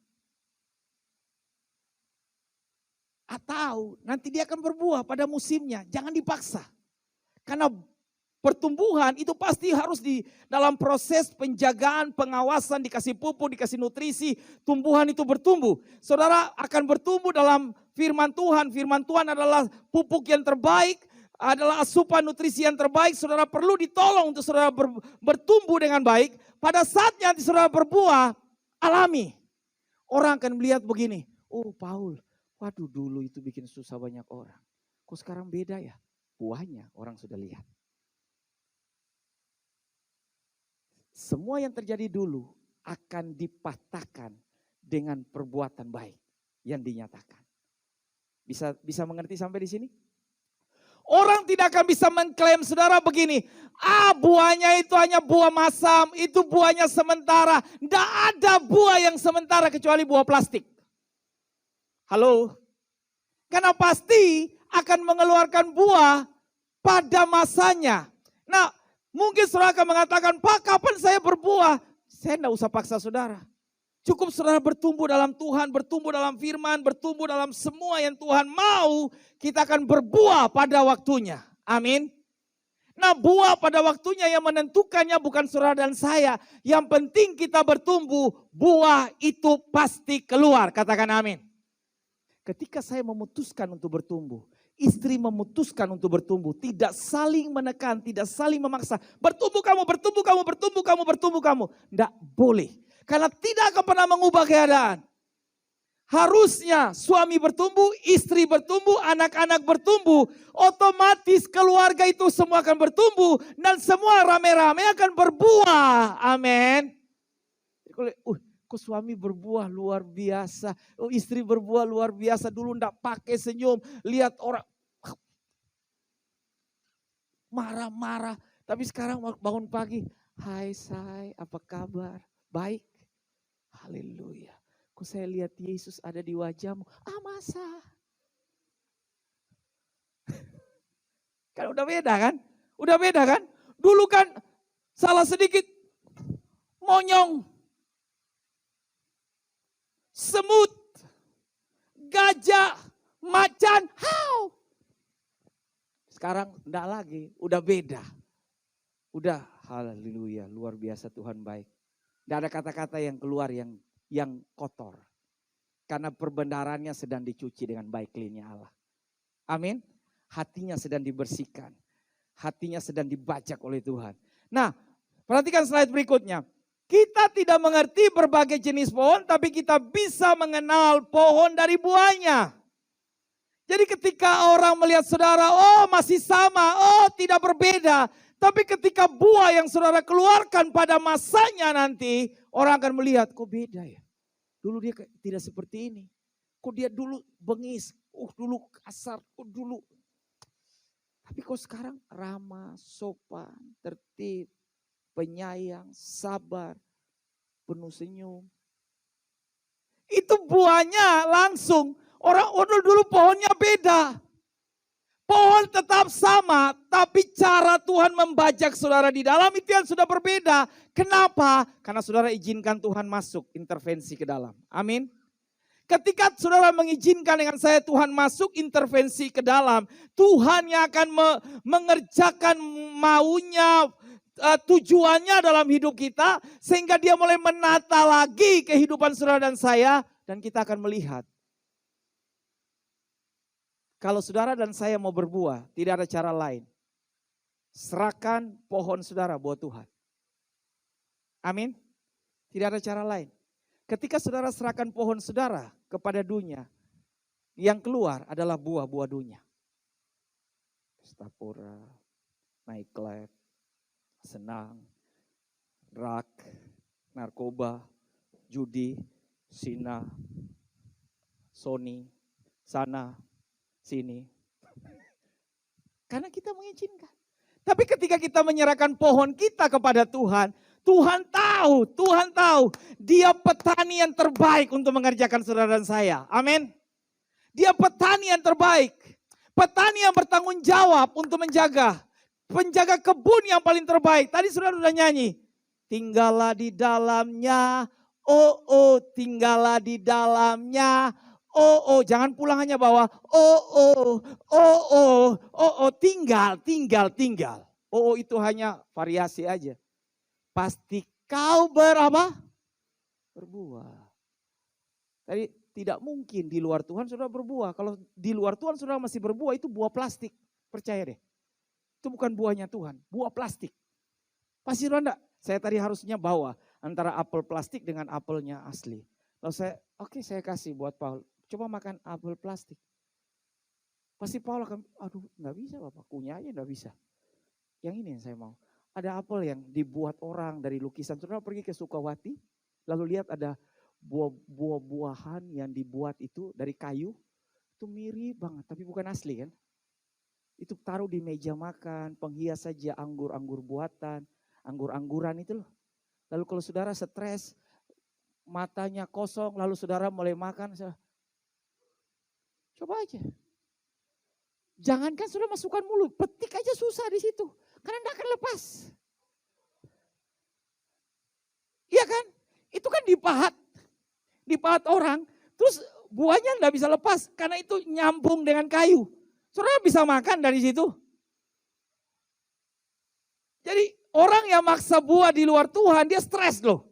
Atau nanti dia akan berbuah pada musimnya. Jangan dipaksa. Karena pertumbuhan itu pasti harus di dalam proses penjagaan, pengawasan, dikasih pupuk, dikasih nutrisi. Tumbuhan itu bertumbuh. Saudara akan bertumbuh dalam firman Tuhan. Firman Tuhan adalah pupuk yang terbaik. adalah asupan nutrisi yang terbaik. Saudara perlu ditolong untuk saudara bertumbuh dengan baik. Pada saatnya nanti saudara berbuah, alami. Orang akan melihat begini, oh Paul, waduh dulu itu bikin susah banyak orang. Kok sekarang beda ya? Buahnya orang sudah lihat. Semua yang terjadi dulu akan dipatahkan dengan perbuatan baik yang dinyatakan. Bisa mengerti sampai di sini? Orang tidak akan bisa mengklaim saudara begini, buahnya itu hanya buah masam, itu buahnya sementara. Tidak ada buah yang sementara kecuali buah plastik. Halo? Karena pasti akan mengeluarkan buah pada masanya. Nah, mungkin saudara akan mengatakan, Pak kapan saya berbuah? Saya tidak usah paksa saudara. Cukup saudara bertumbuh dalam Tuhan, bertumbuh dalam firman, bertumbuh dalam semua yang Tuhan mau, kita akan berbuah pada waktunya. Amin. Nah, buah pada waktunya yang menentukannya bukan saudara dan saya. Yang penting kita bertumbuh, buah itu pasti keluar. Katakan amin. Ketika saya memutuskan untuk bertumbuh, istri memutuskan untuk bertumbuh, tidak saling menekan, tidak saling memaksa. Bertumbuh kamu, bertumbuh kamu, bertumbuh kamu, bertumbuh kamu. Tidak boleh. Karena tidak akan pernah mengubah keadaan. Harusnya suami bertumbuh, istri bertumbuh, anak-anak bertumbuh. Otomatis keluarga itu semua akan bertumbuh. Dan semua rame-rame akan berbuah. Amin. Kok suami berbuah luar biasa. Oh, istri berbuah luar biasa. Dulu enggak pakai senyum. Lihat orang marah-marah. Tapi sekarang bangun pagi. Hai say, apa kabar? Baik. Haleluya. Kok saya lihat Yesus ada di wajahmu. Masa? Kan udah beda kan? Udah beda kan? Dulu kan salah sedikit monyong. Semut. Gajah. Macan. How? Sekarang enggak lagi. Udah beda. Udah haleluya. Luar biasa Tuhan baik. Tidak ada kata-kata yang keluar yang kotor. Karena perbendaharannya sedang dicuci dengan baik clean-nya Allah. Amin. Hatinya sedang dibersihkan. Hatinya sedang dibajak oleh Tuhan. Nah, perhatikan slide berikutnya. Kita tidak mengerti berbagai jenis pohon, tapi kita bisa mengenal pohon dari buahnya. Jadi ketika orang melihat saudara, oh masih sama, oh tidak berbeda. Tapi ketika buah yang saudara keluarkan pada masanya nanti, orang akan melihat, kok beda ya? Dulu dia tidak seperti ini. Kok dia dulu bengis, dulu kasar, dulu. Tapi kok sekarang ramah, sopan, tertib, penyayang, sabar, penuh senyum. Itu buahnya langsung. Orang dulu pohonnya beda. Pohon tetap sama, tapi cara Tuhan membajak saudara di dalam itu yang sudah berbeda. Kenapa? Karena saudara izinkan Tuhan masuk, intervensi ke dalam. Amin. Ketika saudara mengizinkan dengan saya Tuhan masuk intervensi ke dalam, Tuhan yang akan mengerjakan maunya, tujuannya dalam hidup kita, sehingga dia mulai menata lagi kehidupan saudara dan saya, dan kita akan melihat. Kalau saudara dan saya mau berbuah, tidak ada cara lain. Serahkan pohon saudara buat Tuhan. Amin. Tidak ada cara lain. Ketika saudara serahkan pohon saudara kepada dunia, yang keluar adalah buah-buah dunia. Stapora, nightclub, senang, rak, narkoba, judi, zina, Sony, sana, sini. Karena kita mengizinkan. Tapi ketika kita menyerahkan pohon kita kepada Tuhan, Tuhan tahu dia petani yang terbaik untuk mengerjakan saudara dan saya. Amin. Dia petani yang terbaik. Petani yang bertanggung jawab untuk menjaga. Penjaga kebun yang paling terbaik. Tadi saudara sudah nyanyi. Tinggallah di dalamnya. Oh, tinggallah di dalamnya. Oh, jangan pulang hanya bawa. Tinggal. Oh, itu hanya variasi aja. Pasti kau berbuah. Tadi tidak mungkin di luar Tuhan saudara berbuah. Kalau di luar Tuhan saudara masih berbuah itu buah plastik. Percaya deh. Itu bukan buahnya Tuhan, buah plastik. Pasti saudara enggak? Saya tadi harusnya bawa antara apel plastik dengan apelnya asli. Lalu saya kasih buat Paul. Coba makan apel plastik. Pasti Paul akan, aduh nggak bisa Bapak, kunyah aja nggak bisa. Yang ini yang saya mau. Ada apel yang dibuat orang dari lukisan. Saudara pergi ke Sukawati, lalu lihat ada buah-buahan yang dibuat itu dari kayu. Itu mirip banget, tapi bukan asli kan. Itu taruh di meja makan, penghias saja anggur-anggur buatan, anggur-angguran itu loh. Lalu kalau saudara stres, matanya kosong, lalu saudara mulai makan, coba aja. Jangankan sudah masukkan mulut, petik aja susah di situ. Karena tidak akan lepas. Iya kan? Itu kan dipahat orang. Terus buahnya tidak bisa lepas karena itu nyambung dengan kayu. Saudara bisa makan dari situ. Jadi orang yang maksa buah di luar Tuhan dia stres loh.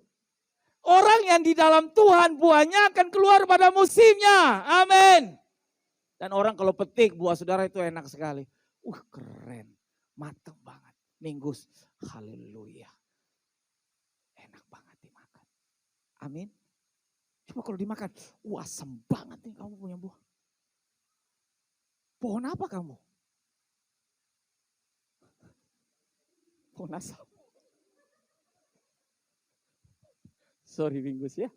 Orang yang di dalam Tuhan buahnya akan keluar pada musimnya. Amin. Dan orang kalau petik buah saudara itu enak sekali. Keren. Matang banget. Minggus. Haleluya. Enak banget dimakan. Amin. Cuma kalau dimakan, asam banget nih kamu punya buah. Pohon apa kamu? Pohon asam. Sorry Minggus ya.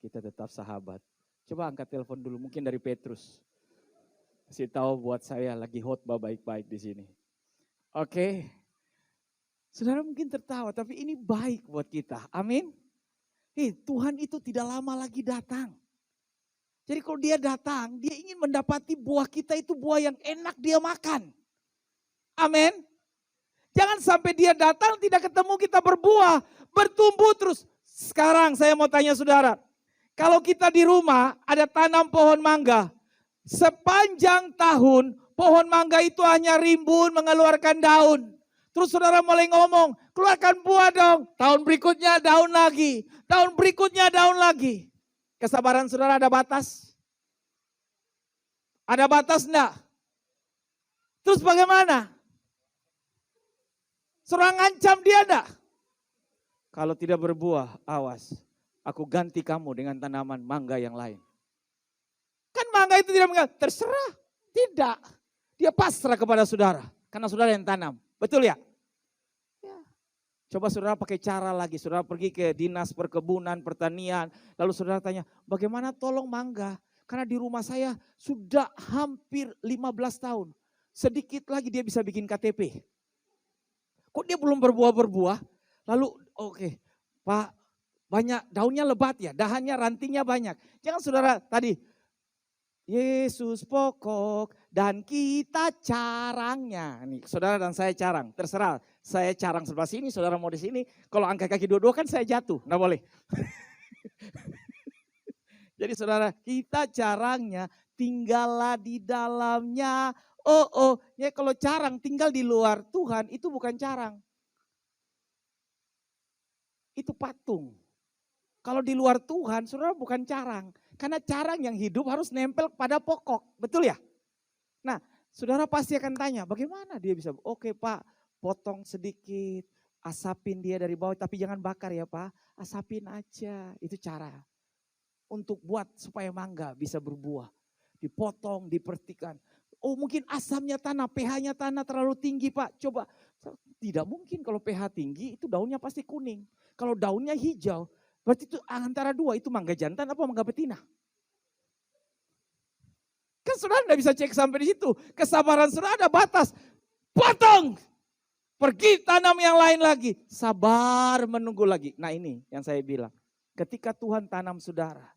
Kita tetap sahabat. Coba angkat telepon dulu, mungkin dari Petrus. Kasih tahu buat saya lagi khotbah baik-baik di sini. Oke. Saudara mungkin tertawa, tapi ini baik buat kita. Amin. Tuhan itu tidak lama lagi datang. Jadi kalau dia datang, dia ingin mendapati buah kita itu buah yang enak dia makan. Amin. Jangan sampai dia datang tidak ketemu kita berbuah, bertumbuh terus. Sekarang saya mau tanya saudara. Kalau kita di rumah ada tanam pohon mangga, sepanjang tahun pohon mangga itu hanya rimbun mengeluarkan daun. Terus saudara mulai ngomong, keluarkan buah dong. Tahun berikutnya daun lagi, tahun berikutnya daun lagi. Kesabaran saudara ada batas? Ada batas enggak? Terus bagaimana? Saudara ngancam dia enggak? Kalau tidak berbuah, awas. Aku ganti kamu dengan tanaman mangga yang lain. Kan mangga itu tidak mengatakan, terserah. Tidak. Dia pasrah kepada saudara. Karena saudara yang tanam. Betul ya? Ya. Coba saudara pakai cara lagi. Saudara pergi ke dinas perkebunan, pertanian. Lalu saudara tanya, bagaimana tolong mangga? Karena di rumah saya sudah hampir 15 tahun. Sedikit lagi dia bisa bikin KTP. Kok dia belum berbuah-berbuah? Lalu oke, Pak, banyak daunnya lebat ya, dahannya rantingnya banyak. Jangan saudara tadi, Yesus pokok dan kita carangnya. Nih saudara dan saya carang, terserah. Saya carang sebelah sini, saudara mau di sini. Kalau angkat kaki dua-dua kan saya jatuh, nggak boleh. Jadi saudara, kita carangnya, tinggallah di dalamnya. Ya kalau carang tinggal di luar Tuhan itu bukan carang. Itu patung. Kalau di luar Tuhan, saudara bukan carang. Karena carang yang hidup harus nempel pada pokok. Betul ya? Nah, saudara pasti akan tanya, bagaimana dia bisa? Oke Pak, potong sedikit, asapin dia dari bawah. Tapi jangan bakar ya Pak, asapin aja. Itu cara. Untuk buat supaya mangga bisa berbuah. Dipotong, diperhatikan. Mungkin asamnya tanah, pH-nya tanah terlalu tinggi Pak. Coba, tidak mungkin kalau pH tinggi itu daunnya pasti kuning. Kalau daunnya hijau, berarti itu antara dua, itu mangga jantan apa mangga betina? Kan saudara tidak bisa cek sampai di situ. Kesabaran saudara ada batas. Potong. Pergi tanam yang lain lagi. Sabar menunggu lagi. Nah ini yang saya bilang. Ketika Tuhan tanam saudara,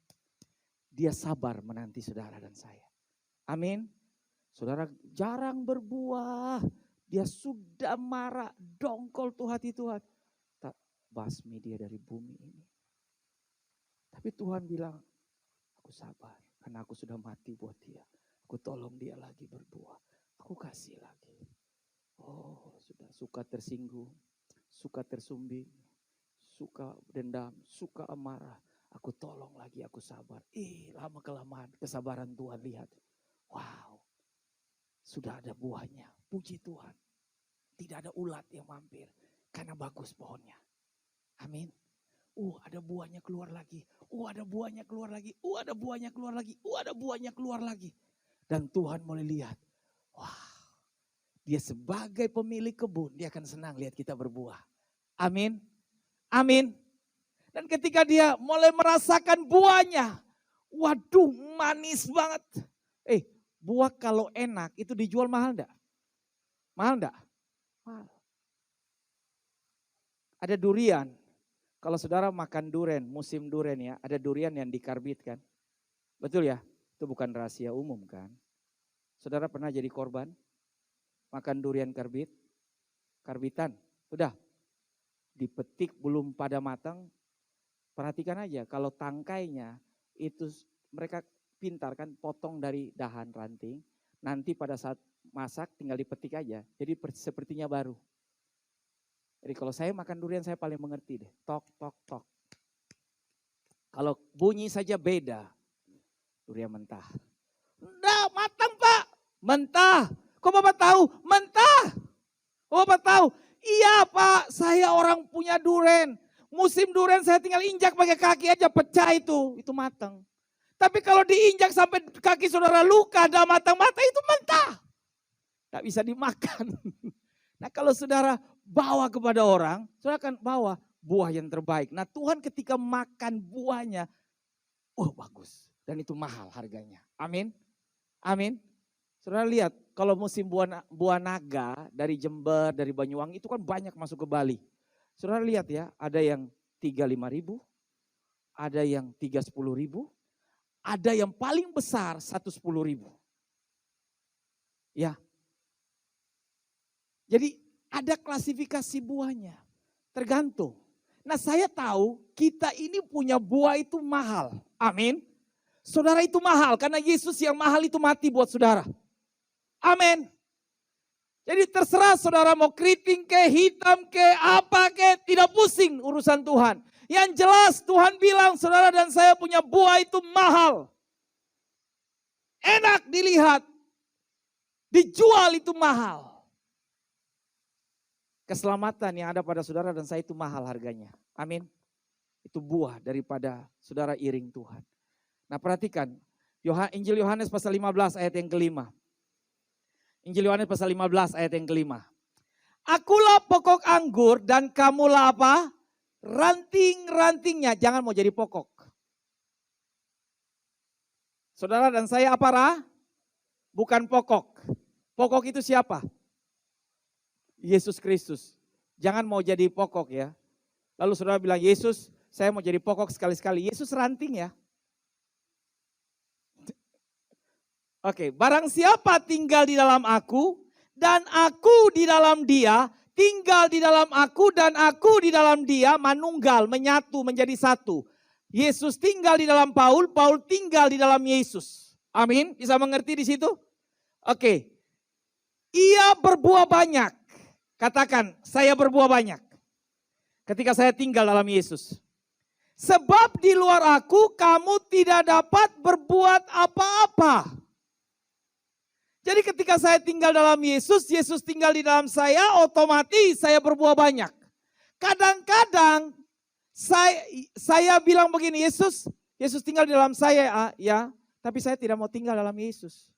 dia sabar menanti saudara dan saya. Amin. Saudara jarang berbuah. Dia sudah marah, dongkol tuh hati Tuhan. Tak basmi dia dari bumi ini. Tapi Tuhan bilang, aku sabar karena aku sudah mati buat dia. Aku tolong dia lagi berbuah. Aku kasih lagi. Sudah suka tersinggung, suka tersumbing, suka dendam, suka amarah. Aku tolong lagi, aku sabar. Lama kelamaan kesabaran Tuhan lihat. Wow. sudah ada buahnya. Puji Tuhan. Tidak ada ulat yang mampir karena bagus pohonnya. Amin. Ada buahnya keluar lagi. Ada buahnya keluar lagi. Ada buahnya keluar lagi. Ada buahnya keluar lagi. Dan Tuhan mulai lihat. Wah, dia sebagai pemilik kebun, dia akan senang lihat kita berbuah. Amin. Amin. Dan ketika dia mulai merasakan buahnya, waduh manis banget. Buah kalau enak itu dijual mahal enggak? Mahal enggak? Mahal. Ada durian. Kalau saudara makan durian, musim durian ya, ada durian yang dikarbit kan. Betul ya? Itu bukan rahasia umum kan. Saudara pernah jadi korban? Makan durian karbitan. Sudah, dipetik belum pada matang. Perhatikan aja, kalau tangkainya itu mereka pintar kan, potong dari dahan ranting. Nanti pada saat masak tinggal dipetik aja, jadi sepertinya baru. Jadi kalau saya makan durian saya paling mengerti deh, tok, tok, tok. Kalau bunyi saja beda, durian mentah. Enggak, matang Pak, mentah. Kok Bapak tahu? Mentah. Kok Bapak tahu? Iya Pak, saya orang punya durian. Musim durian saya tinggal injak pakai kaki aja pecah itu matang. Tapi kalau diinjak sampai kaki saudara luka, dah matang-matang itu mentah. Tak bisa dimakan. Nah kalau saudara bawa kepada orang, saudara akan bawa buah yang terbaik. Nah Tuhan ketika makan buahnya, bagus. Dan itu mahal harganya. Amin. Amin. Saudara lihat, kalau musim buah naga dari Jember, dari Banyuwangi itu kan banyak masuk ke Bali. Saudara lihat ya, ada yang 35.000, ada yang 30.000, ada yang paling besar 110.000. Ya. Jadi ada klasifikasi buahnya, tergantung. Nah saya tahu kita ini punya buah itu mahal. Amin. Saudara itu mahal karena Yesus yang mahal itu mati buat saudara. Amin. Jadi terserah saudara mau keriting ke, hitam ke, apa ke, tidak pusing urusan Tuhan. Yang jelas Tuhan bilang saudara dan saya punya buah itu mahal. Enak dilihat, dijual itu mahal. Keselamatan yang ada pada saudara dan saya itu mahal harganya. Amin. Itu buah daripada saudara iring Tuhan. Nah perhatikan, Injil Yohanes pasal 15 ayat yang kelima. Injil Yohanes pasal 15 ayat yang kelima. Akulah pokok anggur dan kamulah apa? Ranting-rantingnya. Jangan mau jadi pokok. Saudara dan saya apa bukan pokok. Pokok itu siapa? Yesus Kristus. Jangan mau jadi pokok ya. Lalu saudara bilang, Yesus saya mau jadi pokok sekali-sekali. Yesus ranting ya. Oke, barang siapa tinggal di dalam aku dan aku di dalam dia, tinggal di dalam aku dan aku di dalam dia, manunggal, menyatu, menjadi satu. Yesus tinggal di dalam Paul, Paul tinggal di dalam Yesus. Amin, bisa mengerti di situ? Oke, ia berbuah banyak. Katakan, saya berbuah banyak. Ketika saya tinggal dalam Yesus. Sebab di luar aku kamu tidak dapat berbuat apa-apa. Jadi ketika saya tinggal dalam Yesus, Yesus tinggal di dalam saya, otomatis saya berbuah banyak. Kadang-kadang saya bilang begini, Yesus tinggal di dalam saya, ya, tapi saya tidak mau tinggal dalam Yesus.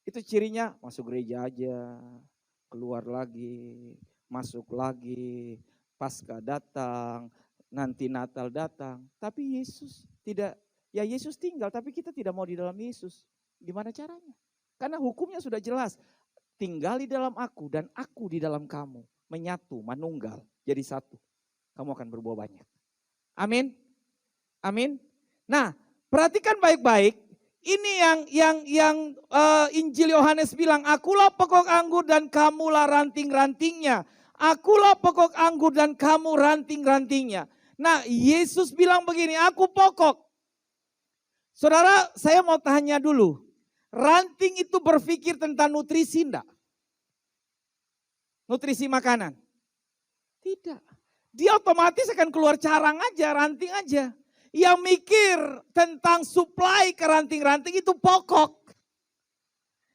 Itu cirinya masuk gereja aja, keluar lagi, masuk lagi, Paskah datang, nanti Natal datang. Tapi Yesus tidak, ya Yesus tinggal tapi kita tidak mau di dalam Yesus. Gimana caranya? Karena hukumnya sudah jelas. Tinggal di dalam aku dan aku di dalam kamu. Menyatu, manunggal, jadi satu. Kamu akan berbuah banyak. Amin. Amin. Nah, perhatikan baik-baik. Ini yang Injil Yohanes bilang, akulah pokok anggur dan kamulah ranting-rantingnya. Akulah pokok anggur dan kamu ranting-rantingnya. Nah, Yesus bilang begini, aku pokok. Saudara, saya mau tanya dulu. Ranting itu berpikir tentang nutrisi enggak? Nutrisi makanan? Tidak. Dia otomatis akan keluar carang aja, ranting aja. Yang mikir tentang supply ke ranting-ranting itu pokok.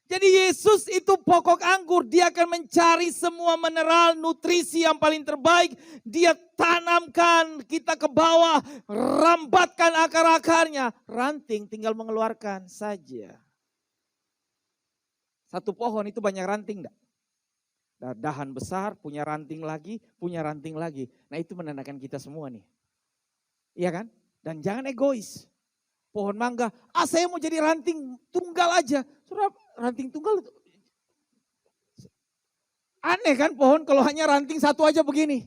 Jadi Yesus itu pokok anggur. Dia akan mencari semua mineral, nutrisi yang paling terbaik. Dia tanamkan kita ke bawah, rambatkan akar-akarnya. Ranting tinggal mengeluarkan saja. Satu pohon itu banyak ranting enggak? Dahan besar, punya ranting lagi, punya ranting lagi. Nah itu menandakan kita semua nih. Iya kan? Dan jangan egois. Pohon mangga, saya mau jadi ranting tunggal aja. Saudara, ranting tunggal aneh kan pohon kalau hanya ranting satu aja begini.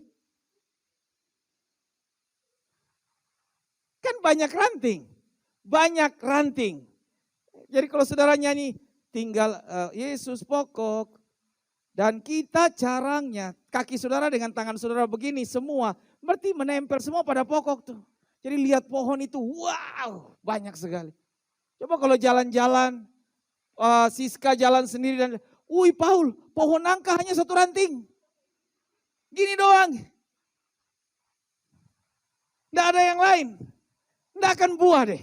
Kan banyak ranting. Banyak ranting. Jadi kalau saudara nyanyi, tinggal Yesus pokok. Dan kita carangnya, kaki saudara dengan tangan saudara begini semua. Berarti menempel semua pada pokok tuh. Jadi lihat pohon itu, wow banyak sekali. Coba kalau jalan-jalan, Siska jalan sendiri dan, Paul, pohon nangka hanya satu ranting. Gini doang. Nggak ada yang lain. Nggak akan buah deh.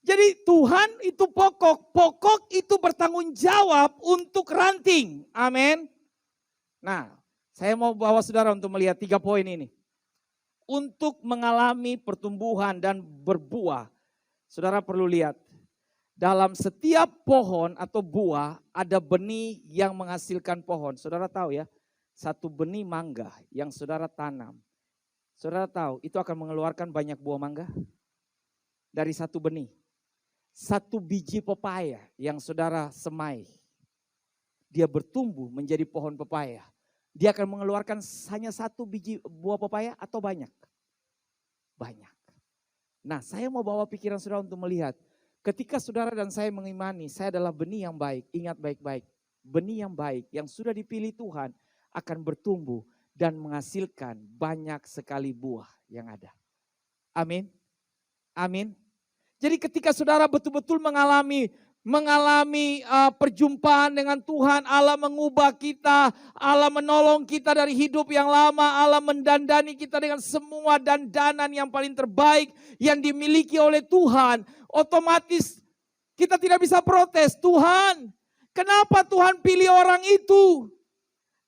Jadi Tuhan itu pokok. Pokok itu bertanggung jawab untuk ranting. Amin. Nah, saya mau bawa saudara untuk melihat 3 poin ini. Untuk mengalami pertumbuhan dan berbuah, saudara perlu lihat. Dalam setiap pohon atau buah ada benih yang menghasilkan pohon. Saudara tahu ya, satu benih mangga yang saudara tanam. Saudara tahu itu akan mengeluarkan banyak buah mangga? Dari satu benih. Satu biji pepaya yang saudara semai. Dia bertumbuh menjadi pohon pepaya. Dia akan mengeluarkan hanya satu biji buah pepaya atau banyak? Banyak. Nah saya mau bawa pikiran saudara untuk melihat. Ketika saudara dan saya mengimani saya adalah benih yang baik. Ingat baik-baik. Benih yang baik yang sudah dipilih Tuhan akan bertumbuh dan menghasilkan banyak sekali buah yang ada. Amin. Amin. Jadi ketika saudara betul-betul mengalami perjumpaan dengan Tuhan, Allah mengubah kita, Allah menolong kita dari hidup yang lama, Allah mendandani kita dengan semua dandanan yang paling terbaik yang dimiliki oleh Tuhan. Otomatis kita tidak bisa protes, Tuhan, kenapa Tuhan pilih orang itu?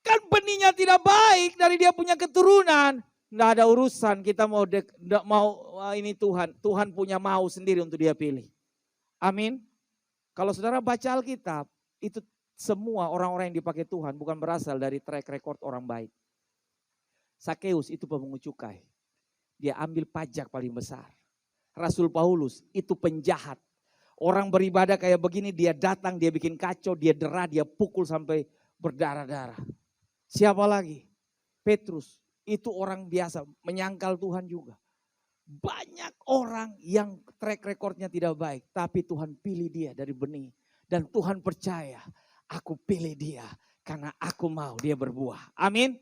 Kan benihnya tidak baik dari dia punya keturunan. Nggak ada urusan kita mau ini Tuhan punya mau sendiri untuk dia pilih. Amin. Kalau saudara baca Alkitab, itu semua orang-orang yang dipakai Tuhan bukan berasal dari track record orang baik. Sakeus itu pemungut cukai. Dia ambil pajak paling besar. Rasul Paulus itu penjahat. Orang beribadah kayak begini dia datang, dia bikin kacau, dia derah, dia pukul sampai berdarah-darah. Siapa lagi? Petrus. Itu orang biasa, menyangkal Tuhan juga. Banyak orang yang track recordnya tidak baik. Tapi Tuhan pilih dia dari benih. Dan Tuhan percaya, aku pilih dia karena aku mau dia berbuah. Amin.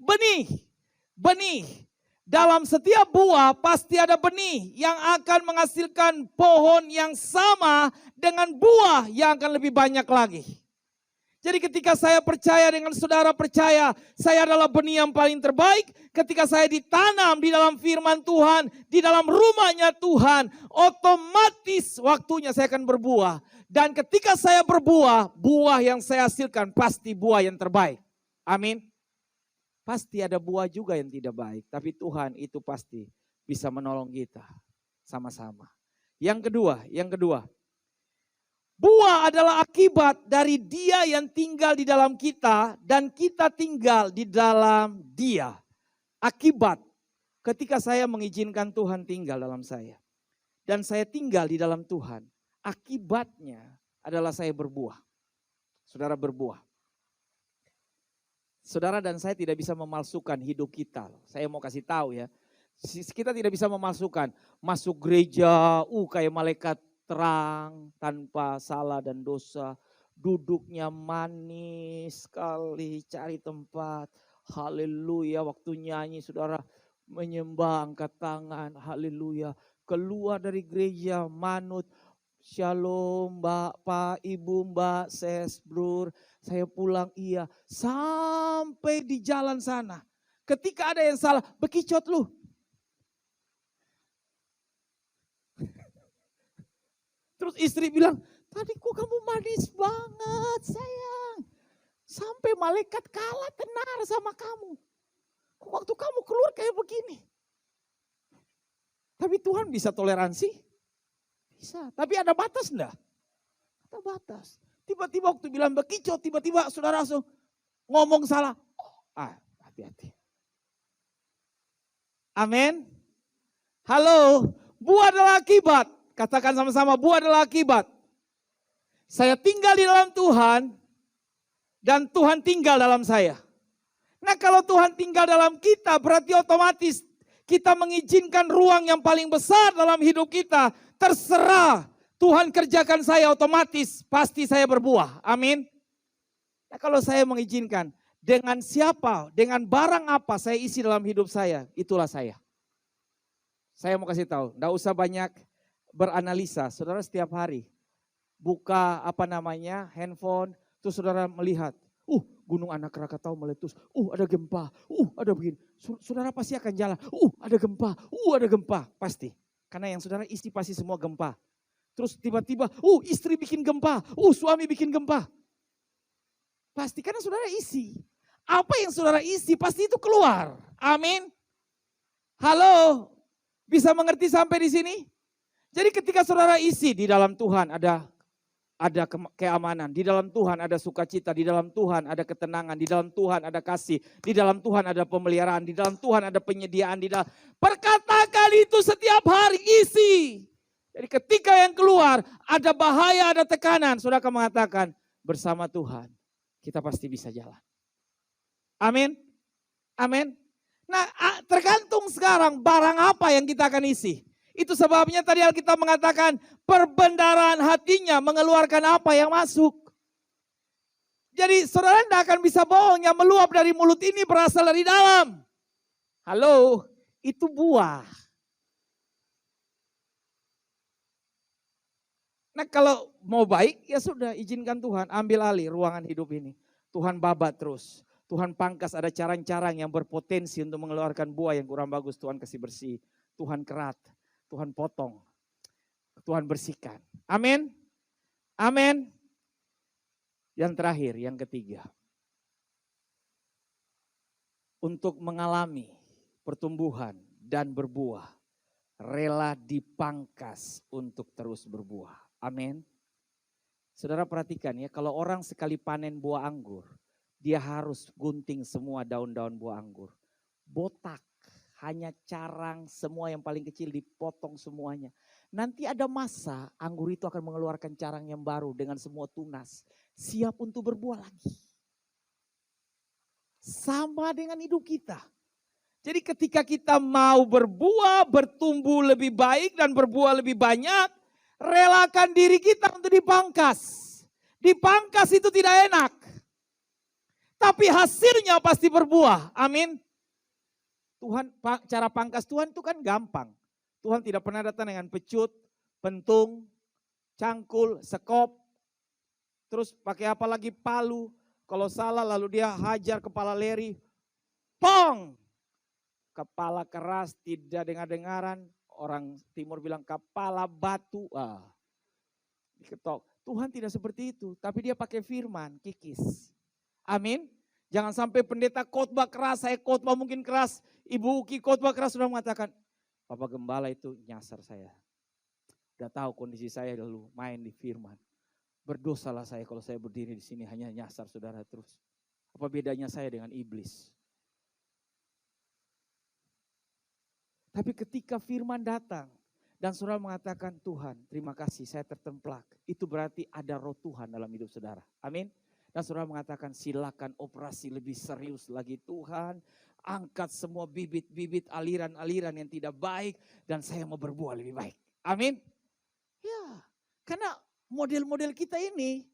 Benih. Benih. Dalam setiap buah pasti ada benih yang akan menghasilkan pohon yang sama dengan buah yang akan lebih banyak lagi. Jadi ketika saya percaya dengan saudara percaya, saya adalah benih yang paling terbaik. Ketika saya ditanam di dalam firman Tuhan, di dalam rumahnya Tuhan, otomatis waktunya saya akan berbuah. Dan ketika saya berbuah, buah yang saya hasilkan pasti buah yang terbaik. Amin. Pasti ada buah juga yang tidak baik, tapi Tuhan itu pasti bisa menolong kita sama-sama. Yang kedua. Buah adalah akibat dari dia yang tinggal di dalam kita dan kita tinggal di dalam dia. Akibat ketika saya mengizinkan Tuhan tinggal dalam saya. Dan saya tinggal di dalam Tuhan. Akibatnya adalah saya berbuah. Saudara berbuah. Saudara dan saya tidak bisa memalsukan hidup kita. Saya mau kasih tahu ya. Kita tidak bisa memalsukan. Masuk gereja, kayak malaikat terang, tanpa salah dan dosa. Duduknya manis sekali, cari tempat. Haleluya, waktu nyanyi saudara menyembah, angkat tangan. Haleluya, keluar dari gereja, manut. Shalom Pak, Ibu, Mbak, Ses, Brur, saya pulang iya. Sampai di jalan sana, ketika ada yang salah, bekicot lu. Terus istri bilang, Tadi kok kamu manis banget sayang. Sampai malaikat kalah tenar sama kamu. Kok waktu kamu keluar kayak begini. Tapi Tuhan bisa toleransi? Bisa. Tapi ada batas enggak? Ada batas. Tiba-tiba waktu bilang bekicot, tiba-tiba saudara langsung ngomong salah. Hati-hati. Amin. Halo, buah adalah akibat. Katakan sama-sama, buah adalah akibat. Saya tinggal di dalam Tuhan dan Tuhan tinggal dalam saya. Nah kalau Tuhan tinggal dalam kita berarti otomatis kita mengizinkan ruang yang paling besar dalam hidup kita. Terserah Tuhan kerjakan saya otomatis pasti saya berbuah. Amin. Nah kalau saya mengizinkan dengan siapa, dengan barang apa saya isi dalam hidup saya, itulah saya. Saya mau kasih tahu, enggak usah banyak beranalisa. Saudara setiap hari buka handphone, terus saudara melihat, gunung anak Krakatau meletus, ada gempa, ada begini. Saudara pasti akan jalan, ada gempa, pasti. Karena yang saudara isi pasti semua gempa. Terus tiba-tiba, istri bikin gempa, suami bikin gempa. Pasti karena saudara isi. Apa yang saudara isi pasti itu keluar. Amin. Halo, bisa mengerti sampai di sini? Jadi ketika saudara isi di dalam Tuhan ada keamanan, di dalam Tuhan ada sukacita, di dalam Tuhan ada ketenangan, di dalam Tuhan ada kasih, di dalam Tuhan ada pemeliharaan, di dalam Tuhan ada penyediaan, perkatakan itu setiap hari isi. Jadi ketika yang keluar ada bahaya, ada tekanan, saudara akan mengatakan bersama Tuhan kita pasti bisa jalan. Amin. Amin. Nah tergantung sekarang barang apa yang kita akan isi. Itu sebabnya tadi Alkitab mengatakan perbendaharaan hatinya mengeluarkan apa yang masuk. Jadi saudara tidak akan bisa bohong, yang meluap dari mulut ini berasal dari dalam. Halo, itu buah. Nah kalau mau baik ya sudah izinkan Tuhan ambil alih ruangan hidup ini. Tuhan babat terus. Tuhan pangkas, ada carang-carang yang berpotensi untuk mengeluarkan buah yang kurang bagus. Tuhan kasih bersih, Tuhan kerat, Tuhan potong, Tuhan bersihkan. Amin. Amin. Yang terakhir, yang ketiga. Untuk mengalami pertumbuhan dan berbuah, rela dipangkas untuk terus berbuah. Amin. Saudara perhatikan ya, kalau orang sekali panen buah anggur, dia harus gunting semua daun-daun buah anggur. Botak, hanya carang, semua yang paling kecil dipotong semuanya. Nanti ada masa anggur itu akan mengeluarkan carang yang baru dengan semua tunas. Siap untuk berbuah lagi. Sama dengan hidup kita. Jadi ketika kita mau berbuah, bertumbuh lebih baik dan berbuah lebih banyak, relakan diri kita untuk dipangkas. Dipangkas itu tidak enak. Tapi hasilnya pasti berbuah. Amin. Tuhan, cara pangkas Tuhan itu kan gampang. Tuhan tidak pernah datang dengan pecut, pentung, cangkul, sekop. Terus pakai apa lagi, palu. Kalau salah lalu dia hajar kepala Leri. Pong! Kepala keras, tidak dengar-dengaran. Orang timur bilang kepala batu. Diketok. Tuhan tidak seperti itu. Tapi dia pakai firman, kikis. Amin. Jangan sampai pendeta khotbah keras, saya khotbah mungkin keras. Ibu Uki khotbah keras sudah mengatakan, Bapak Gembala itu nyasar saya. Udah tahu kondisi saya dulu main di firman. Berdosalah saya kalau saya berdiri di sini hanya nyasar saudara terus. Apa bedanya saya dengan iblis? Tapi ketika firman datang dan saudara mengatakan, Tuhan terima kasih saya tertemplak. Itu berarti ada roh Tuhan dalam hidup saudara. Amin. Dan saudara mengatakan silakan operasi lebih serius lagi Tuhan. Angkat semua bibit-bibit aliran-aliran yang tidak baik. Dan saya mau berbuah lebih baik. Amin. Ya, karena model-model kita ini.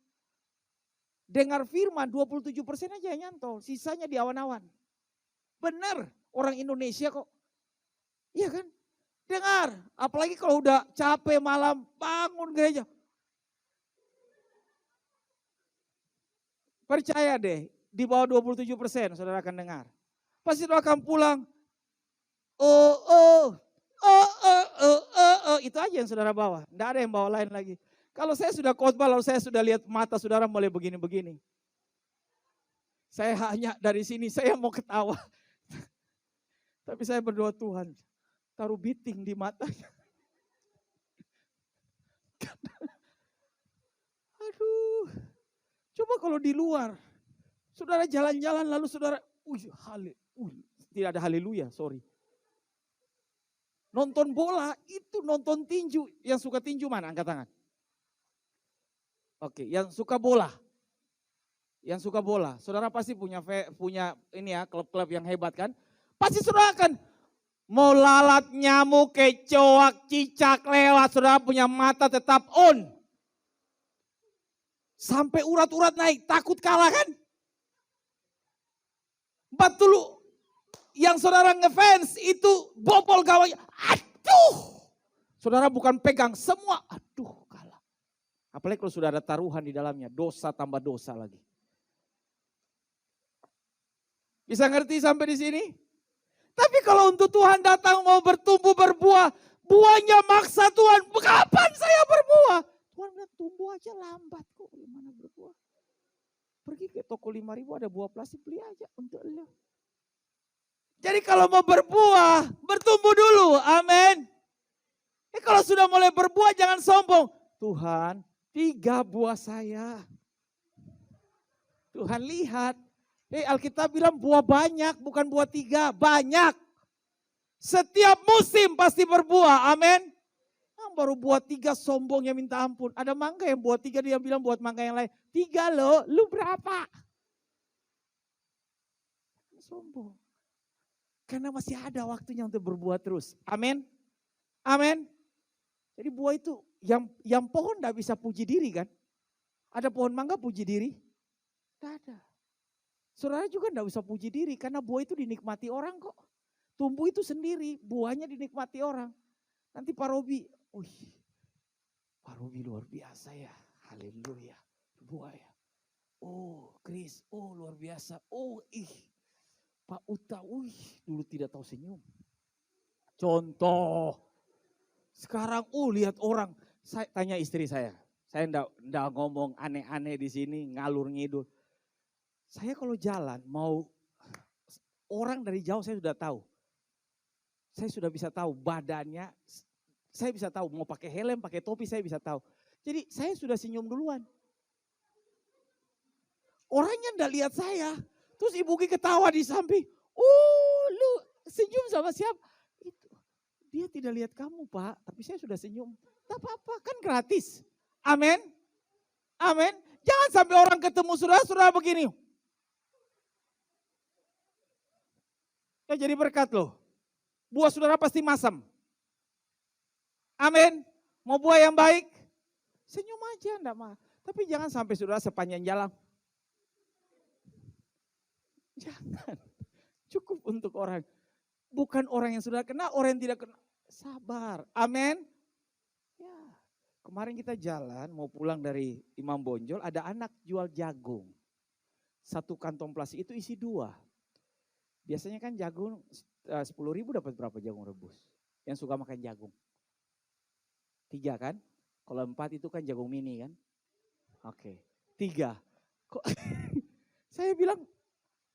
Dengar firman 27% aja nyantol. Sisanya di awan-awan. Benar orang Indonesia kok. Iya kan? Dengar. Apalagi kalau udah capek malam bangun gereja. Percaya deh, di bawah 27% saudara akan dengar. Pasti saudara akan pulang. Itu aja yang saudara bawa. Tidak ada yang bawa lain lagi. Kalau saya sudah khotbah lalu saya sudah lihat mata saudara mulai begini-begini. Saya hanya dari sini, saya mau ketawa. Tapi saya berdoa, Tuhan, taruh biting di matanya. Aduh, coba kalau di luar, saudara jalan-jalan lalu saudara, tidak ada haleluya, sorry. Nonton bola, itu nonton tinju. Yang suka tinju mana? Angkat tangan. Oke, yang suka bola. Yang suka bola. Saudara pasti punya ini ya, klub-klub yang hebat kan? Pasti saudara akan mau lalat, nyamuk, kecoak, cicak lewat. Saudara punya mata tetap on. Sampai urat-urat naik, takut kalah kan? Betul, yang saudara ngefans itu bobol gawangnya. Aduh, saudara bukan pegang semua. Aduh, kalah. Apalagi kalau sudah ada taruhan di dalamnya, dosa tambah dosa lagi. Bisa ngerti sampai di sini? Tapi kalau untuk Tuhan datang mau bertumbuh berbuah, buahnya maksa Tuhan. Kapan saya berbuah? Tuhan bilang tumbuh aja lambat kok, gimana berbuah? Pergi ke toko 5.000 ada buah plastik, beli aja untuk lo. Jadi kalau mau berbuah, bertumbuh dulu, amin. Kalau sudah mulai berbuah jangan sombong. Tuhan, 3 buah saya. Tuhan lihat. Alkitab bilang buah banyak, bukan buah 3, banyak. Setiap musim pasti berbuah, amin. Baru buah 3 sombongnya minta ampun. Ada mangga yang buah 3 dia bilang buat mangga yang lain. 3 loh, lu berapa? Sombong. Karena masih ada waktunya untuk berbuah terus. Amin. Amin. Jadi buah itu yang pohon gak bisa puji diri kan? Ada pohon mangga puji diri? Tidak ada. Saudara juga gak bisa puji diri karena buah itu dinikmati orang kok. Tumbuh itu sendiri, buahnya dinikmati orang. Nanti Pak Robi, Pak Robi luar biasa ya. Haleluya. Buah ya. Oh, Chris, luar biasa. Pak Uta, dulu tidak tahu senyum. Contoh. Sekarang, lihat orang. Saya tanya istri saya. Saya enggak ngomong aneh-aneh di sini, ngalur ngidul. Saya kalau jalan mau orang dari jauh saya sudah tahu. Saya sudah bisa tahu badannya. Saya bisa tahu mau pakai helm, pakai topi saya bisa tahu. Jadi saya sudah senyum duluan. Orangnya enggak lihat saya. Terus Ibu Ki ketawa di samping. Lu senyum sama siapa? Itu. Dia tidak lihat kamu Pak, tapi saya sudah senyum. Tak apa-apa, kan gratis. Amin. Amin. Jangan sampai orang ketemu saudara begini. Ya jadi berkat loh. Buah saudara pasti masam. Amin. Mau buah yang baik? Senyum aja enggak mah. Tapi jangan sampai saudara sepanjang jalan. Jangan. Cukup untuk orang. Bukan orang yang sudah kena, orang yang tidak kena. Sabar. Amin. Ya. Kemarin kita jalan, mau pulang dari Imam Bonjol, ada anak jual jagung. 1 kantong plastik itu isi 2. Biasanya kan jagung 10.000 dapat berapa jagung rebus? Yang suka makan jagung. 3 kan? Kalau 4 itu kan jagung mini kan? Oke. 3. Kok saya bilang,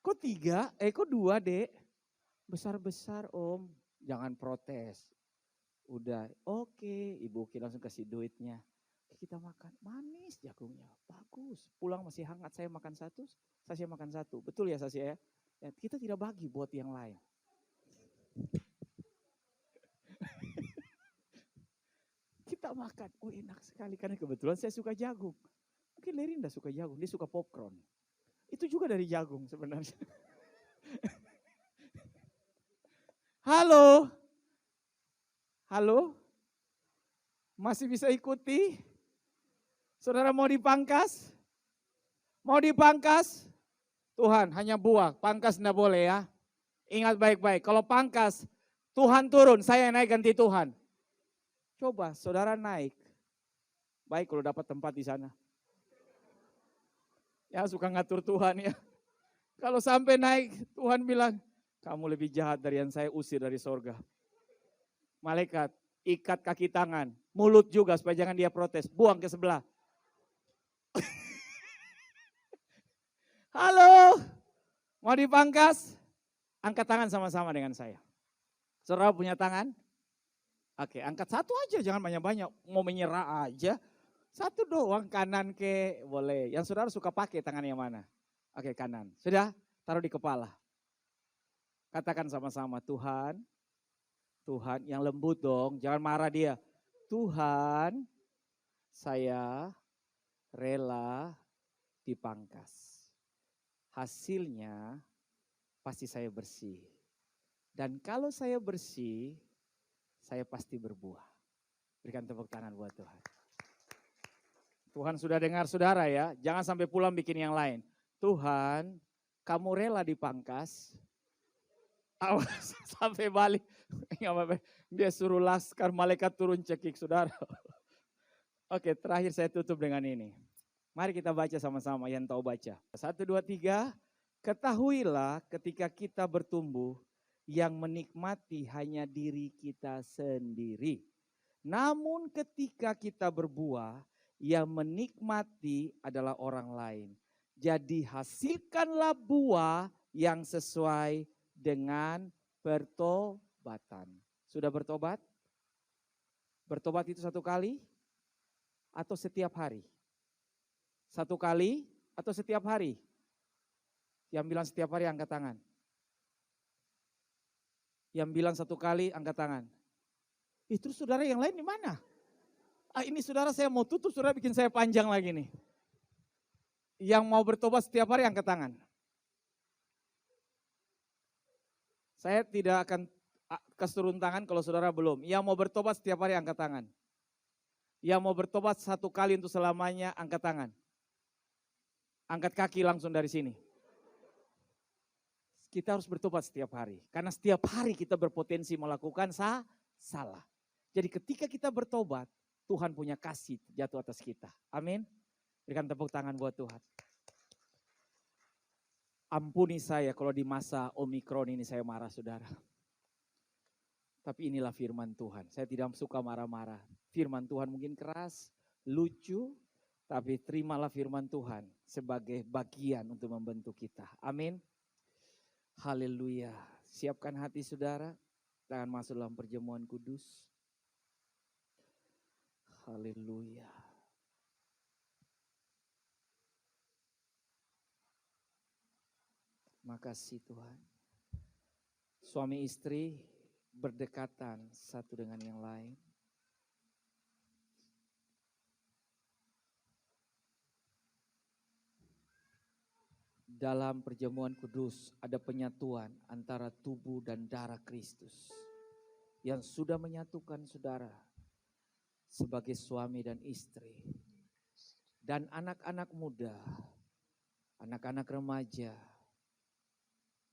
kok 3? Kok 2 dek? Besar-besar om, jangan protes. Udah, oke, Ibu Ki langsung kasih duitnya. Kita makan, manis jagungnya, bagus. Pulang masih hangat, saya makan 1, Sasya makan 1. Betul ya Sasya ya? Kita tidak bagi buat yang lain. Kita makan, enak sekali karena kebetulan saya suka jagung. Mungkin Leri enggak suka jagung, dia suka popcorn. Itu juga dari jagung sebenarnya. Halo? Halo? Masih bisa ikuti? Saudara mau dipangkas? Mau dipangkas? Tuhan hanya buah, pangkas enggak boleh ya. Ingat baik-baik, kalau pangkas Tuhan turun, saya naik ganti Tuhan. Coba saudara naik. Baik kalau dapat tempat di sana. Ya suka ngatur Tuhan ya. Kalau sampai naik Tuhan bilang, kamu lebih jahat dari yang saya usir dari sorga. Malaikat, ikat kaki tangan, mulut juga supaya jangan dia protes, buang ke sebelah. Halo, mau dipangkas? Angkat tangan sama-sama dengan saya. Saudara punya tangan? Oke, angkat satu aja, jangan banyak-banyak. Mau menyerah aja. Satu doang, kanan ke boleh. Yang saudara suka pakai tangan yang mana? Oke, kanan. Sudah, taruh di kepala. Katakan sama-sama, Tuhan, Tuhan yang lembut dong, jangan marah dia. Tuhan, saya rela dipangkas. Hasilnya pasti saya bersih. Dan kalau saya bersih, saya pasti berbuah. Berikan tepuk tangan buat Tuhan. Tuhan sudah dengar saudara ya, jangan sampai pulang bikin yang lain. Tuhan, kamu rela dipangkas. Awas sampai balik. Dia suruh laskar malaikat turun cekik saudara. Oke, terakhir saya tutup dengan ini. Mari kita baca sama-sama yang tahu baca. 1, 2, 3. Ketahuilah ketika kita bertumbuh, yang menikmati hanya diri kita sendiri. Namun ketika kita berbuah, yang menikmati adalah orang lain. Jadi hasilkanlah buah yang sesuai dengan pertobatan. Sudah bertobat? Bertobat itu 1 kali atau setiap hari? 1 kali atau setiap hari? Yang bilang setiap hari angkat tangan. Yang bilang 1 kali angkat tangan. Itu saudara yang lain di mana? Ini saudara saya mau tutup, saudara bikin saya panjang lagi nih. Yang mau bertobat setiap hari angkat tangan. Saya tidak akan kasih turun tangan kalau saudara belum. Yang mau bertobat setiap hari angkat tangan. Yang mau bertobat 1 kali untuk selamanya angkat tangan. Angkat kaki langsung dari sini. Kita harus bertobat setiap hari. Karena setiap hari kita berpotensi melakukan salah. Jadi ketika kita bertobat, Tuhan punya kasih jatuh atas kita. Amin. Berikan tepuk tangan buat Tuhan. Ampuni saya kalau di masa Omikron ini saya marah saudara. Tapi inilah firman Tuhan. Saya tidak suka marah-marah. Firman Tuhan mungkin keras, lucu. Tapi terimalah firman Tuhan sebagai bagian untuk membentuk kita. Amin. Haleluya. Siapkan hati saudara. Kita akan masuk dalam perjamuan kudus. Haleluya. Makasih Tuhan. Suami istri berdekatan satu dengan yang lain. Dalam perjamuan kudus ada penyatuan antara tubuh dan darah Kristus yang sudah menyatukan saudara sebagai suami dan istri. Dan anak-anak muda, anak-anak remaja,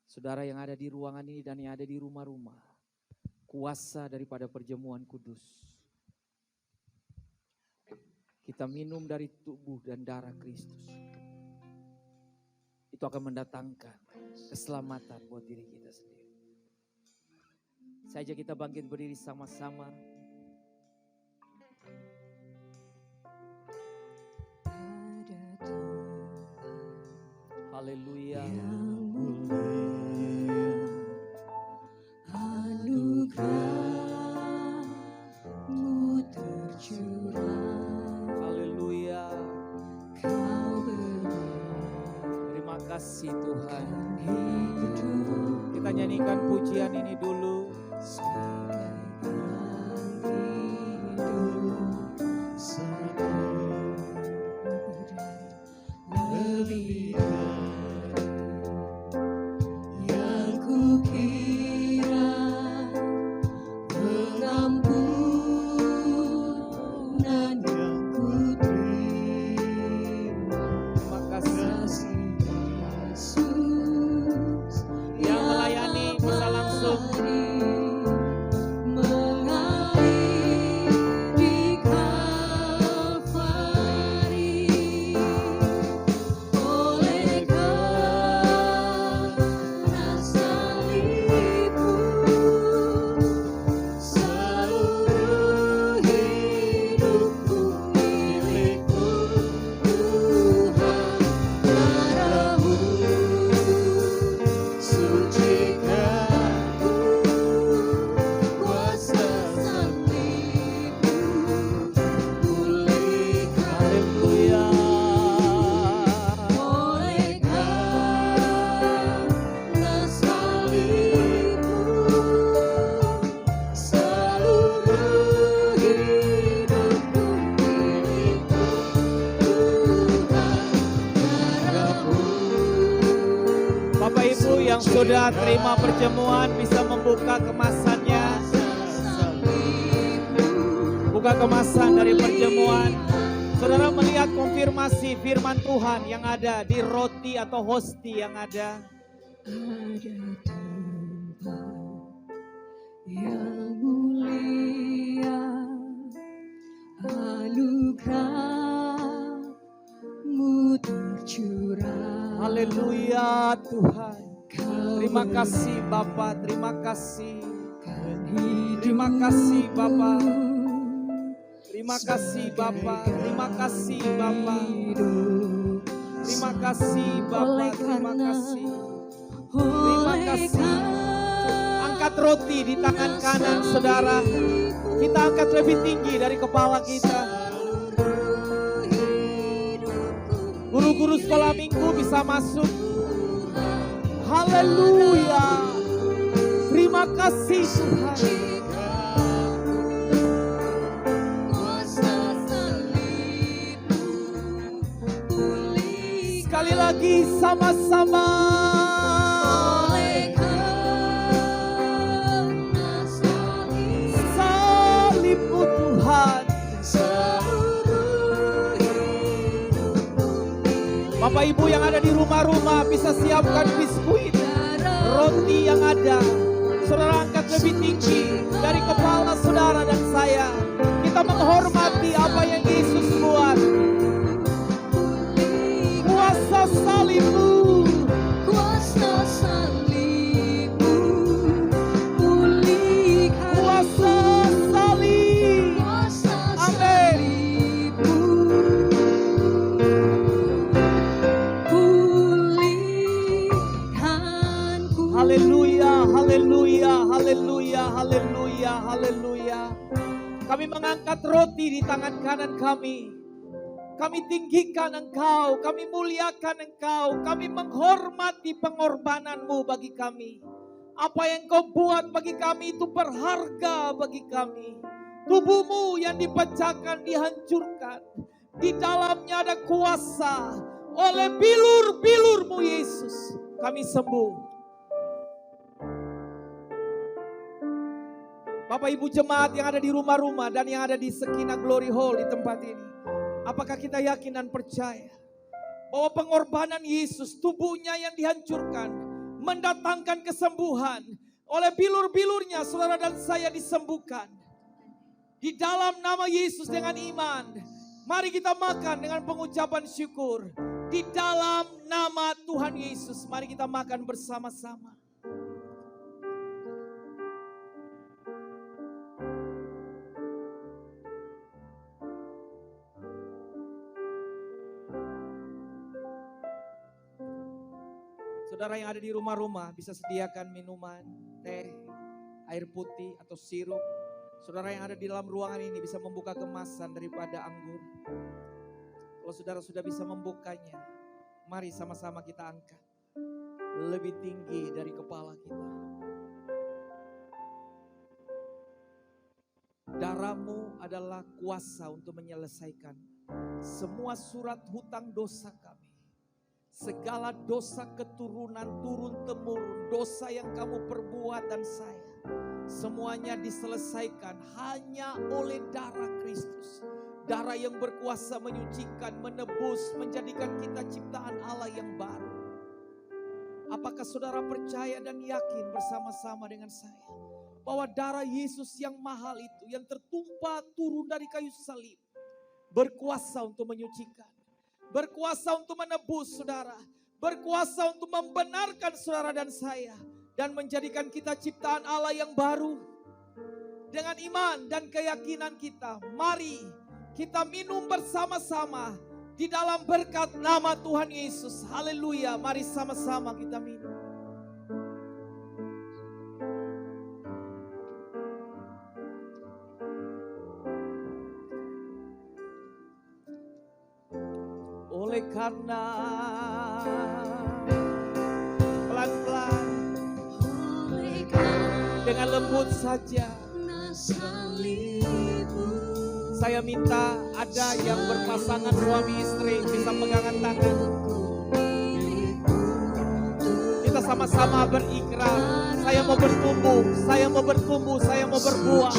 saudara yang ada di ruangan ini dan yang ada di rumah-rumah, kuasa daripada perjamuan kudus. Kita minum dari tubuh dan darah Kristus. Itu akan mendatangkan keselamatan buat diri kita sendiri. Saja kita bangkit berdiri sama-sama. Haleluya. Anugerah-Mu tercurah. Haleluya. Terima kasih Tuhan. Kita nyanyikan pujian ini dulu. Lebih yang kukira, pengampunan yang kuterima. Terima kasih. Yesus Yang melayani bisa langsung sudah terima perjamuan bisa membuka kemasannya. Buka kemasan dari perjamuan. Saudara melihat konfirmasi firman Tuhan yang ada di roti atau hosti yang ada. Ada tempat yang mulia, anugerah-Mu tercurah. Haleluya Tuhan. Terima kasih Bapa, terima kasih. Terima kasih Bapa. Terima kasih Bapa, terima kasih Bapa. Terima kasih Bapa, terima kasih. Terima kasih. Angkat roti di tangan kanan saudara. Kita angkat lebih tinggi dari kepala kita. Guru-guru sekolah minggu bisa masuk. Haleluya. Terima kasih Tuhan. Sekali lagi sama-sama. Salib-Mu Tuhan. Bapak Ibu yang ada di rumah-rumah bisa siapkan biskuit, roti yang ada. Saudara angkat lebih tinggi dari kepala saudara dan saya. Kita menghormati apa yang Yesus buat. Kuasa salib-Mu, Kuasa salib-Mu pulihkan, kuasa salib. kuasa Amin. salib-Mu pulihkanku. Haleluya, haleluya, haleluya, haleluya, haleluya. Kami mengangkat roti di tangan kanan kami. Kami tinggikan Engkau, kami muliakan Engkau, kami menghormati pengorbanan-Mu bagi kami. Apa yang Kau buat bagi kami itu berharga bagi kami. Tubuh-Mu yang dipecahkan, dihancurkan. Di dalamnya ada kuasa. Oleh bilur-bilur-Mu Yesus, kami sembuh. Bapak Ibu jemaat yang ada di rumah-rumah dan yang ada di Sekinah Glory Hall di tempat ini. Apakah kita yakin dan percaya bahwa pengorbanan Yesus, tubuhnya yang dihancurkan, mendatangkan kesembuhan. Oleh bilur-bilurnya saudara dan saya disembuhkan. Di dalam nama Yesus dengan iman, mari kita makan dengan pengucapan syukur. Di dalam nama Tuhan Yesus, mari kita makan bersama-sama. Saudara yang ada di rumah-rumah bisa sediakan minuman, teh, air putih atau sirup. Saudara yang ada di dalam ruangan ini bisa membuka kemasan daripada anggur. Kalau saudara sudah bisa membukanya, mari sama-sama kita angkat. Lebih tinggi dari kepala kita. Darah-Mu adalah kuasa untuk menyelesaikan semua surat hutang dosa kami. Segala dosa keturunan turun-temurun, dosa yang kamu perbuat dan saya, semuanya diselesaikan hanya oleh darah Kristus. Darah yang berkuasa menyucikan, menebus, menjadikan kita ciptaan Allah yang baru. Apakah saudara percaya dan yakin bersama-sama dengan saya bahwa darah Yesus yang mahal itu, yang tertumpah turun dari kayu salib, berkuasa untuk menyucikan, berkuasa untuk menebus saudara, berkuasa untuk membenarkan saudara dan saya, dan menjadikan kita ciptaan Allah yang baru. Dengan iman dan keyakinan kita, mari kita minum bersama-sama di dalam berkat nama Tuhan Yesus. Haleluya, mari sama-sama kita minum. Oleh karena pelan-pelan, dengan lembut saja, saya minta ada yang berpasangan suami istri bisa pegangan tangan. Kita sama-sama berikrar. Saya mau bertumbuh, saya mau bertumbuh, saya mau berbuah.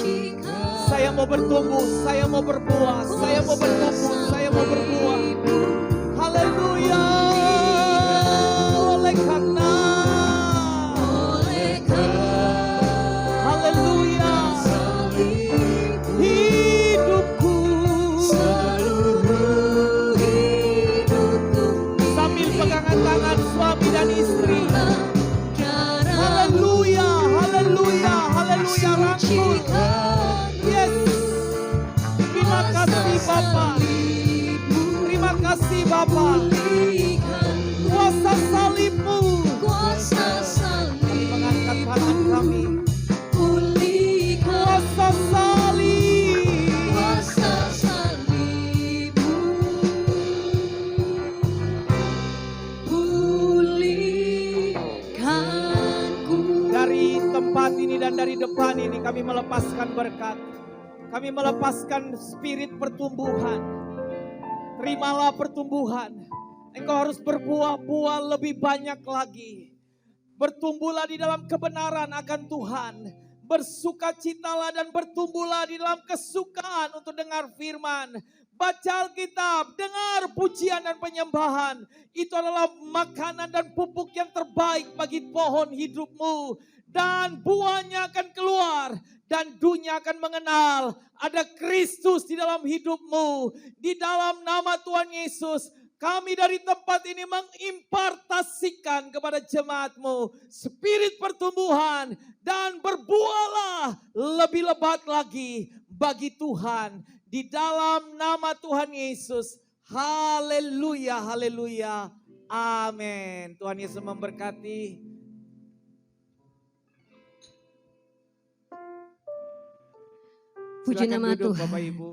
Saya mau bertumbuh, saya mau berbuah, saya mau bertumbuh, saya mau berbuah. Haleluya. Oleh karena haleluya hidupku sambil pegangan tangan suami dan istri. Haleluya, haleluya, haleluya. Rangkul. Yes. Terima kasih Bapa. Terima kasih Bapa. Kuasa salib-Mu mengangkat tangan kami. Kuasa salib. Dari tempat ini dan dari depan ini kami melepaskan berkat. Kami melepaskan spirit pertumbuhan. Terimalah pertumbuhan. Engkau harus berbuah-buah lebih banyak lagi. Bertumbuhlah di dalam kebenaran akan Tuhan. Bersukacitalah dan bertumbuhlah di dalam kesukaan untuk dengar firman. Baca Alkitab, dengar pujian dan penyembahan. Itu adalah makanan dan pupuk yang terbaik bagi pohon hidupmu. Dan buahnya akan keluar. Dan dunia akan mengenal ada Kristus di dalam hidupmu. Di dalam nama Tuhan Yesus, kami dari tempat ini mengimpartasikan kepada jemaatmu spirit pertumbuhan dan berbuahlah lebih lebat lagi bagi Tuhan. Di dalam nama Tuhan Yesus. Haleluya, haleluya. Amin. Tuhan Yesus memberkati. Puji Silakan nama duduk, Tuhan. Bapak Ibu.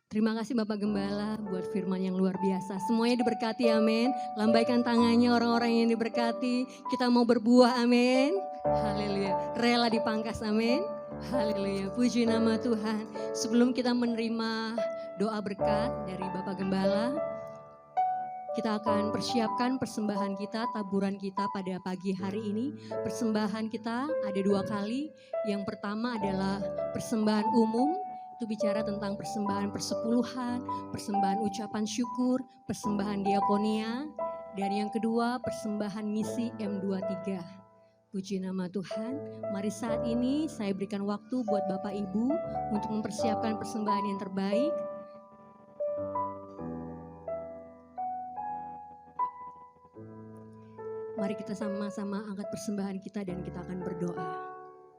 Terima kasih Bapak Gembala buat firman yang luar biasa. Semuanya diberkati, amin. Lambaikan tangannya orang-orang yang diberkati. Kita mau berbuah, amin. Haleluya. Rela dipangkas, amin. Haleluya. Puji nama Tuhan. Sebelum kita menerima doa berkat dari Bapak Gembala, kita akan persiapkan persembahan kita, taburan kita pada pagi hari ini. Persembahan kita ada 2 kali. Yang pertama adalah persembahan umum. Itu bicara tentang persembahan persepuluhan, persembahan ucapan syukur, persembahan diakonia. Dan yang kedua persembahan misi M23. Puji nama Tuhan. Mari saat ini saya berikan waktu buat Bapak Ibu untuk mempersiapkan persembahan yang terbaik. Mari kita sama-sama angkat persembahan kita dan kita akan berdoa.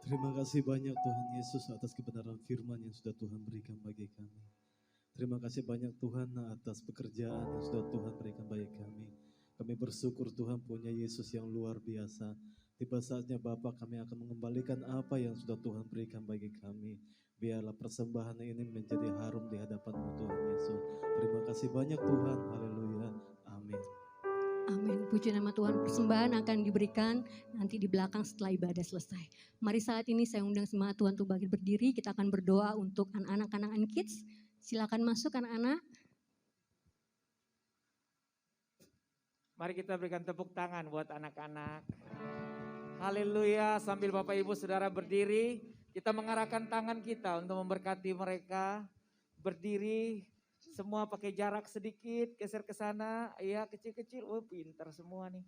Terima kasih banyak Tuhan Yesus atas kebenaran firman yang sudah Tuhan berikan bagi kami. Terima kasih banyak Tuhan atas pekerjaan yang sudah Tuhan berikan bagi kami. Kami bersyukur Tuhan punya Yesus yang luar biasa. Tiba saatnya Bapa kami akan mengembalikan apa yang sudah Tuhan berikan bagi kami. Biarlah persembahan ini menjadi harum di hadapan-Mu Tuhan Yesus. Terima kasih banyak Tuhan. Haleluya. Amin. Amin. Puji nama Tuhan. Persembahan akan diberikan nanti di belakang setelah ibadah selesai. Mari saat ini saya undang semua Tuhan untuk bangkit berdiri. Kita akan berdoa untuk anak-anak kids. Silakan masuk anak-anak. Mari kita berikan tepuk tangan buat anak-anak. Haleluya. Sambil Bapak Ibu Saudara berdiri, kita mengarahkan tangan kita untuk memberkati mereka. Berdiri. Semua pakai jarak sedikit, geser ke sana. Iya, kecil-kecil. Oh, pintar semua nih.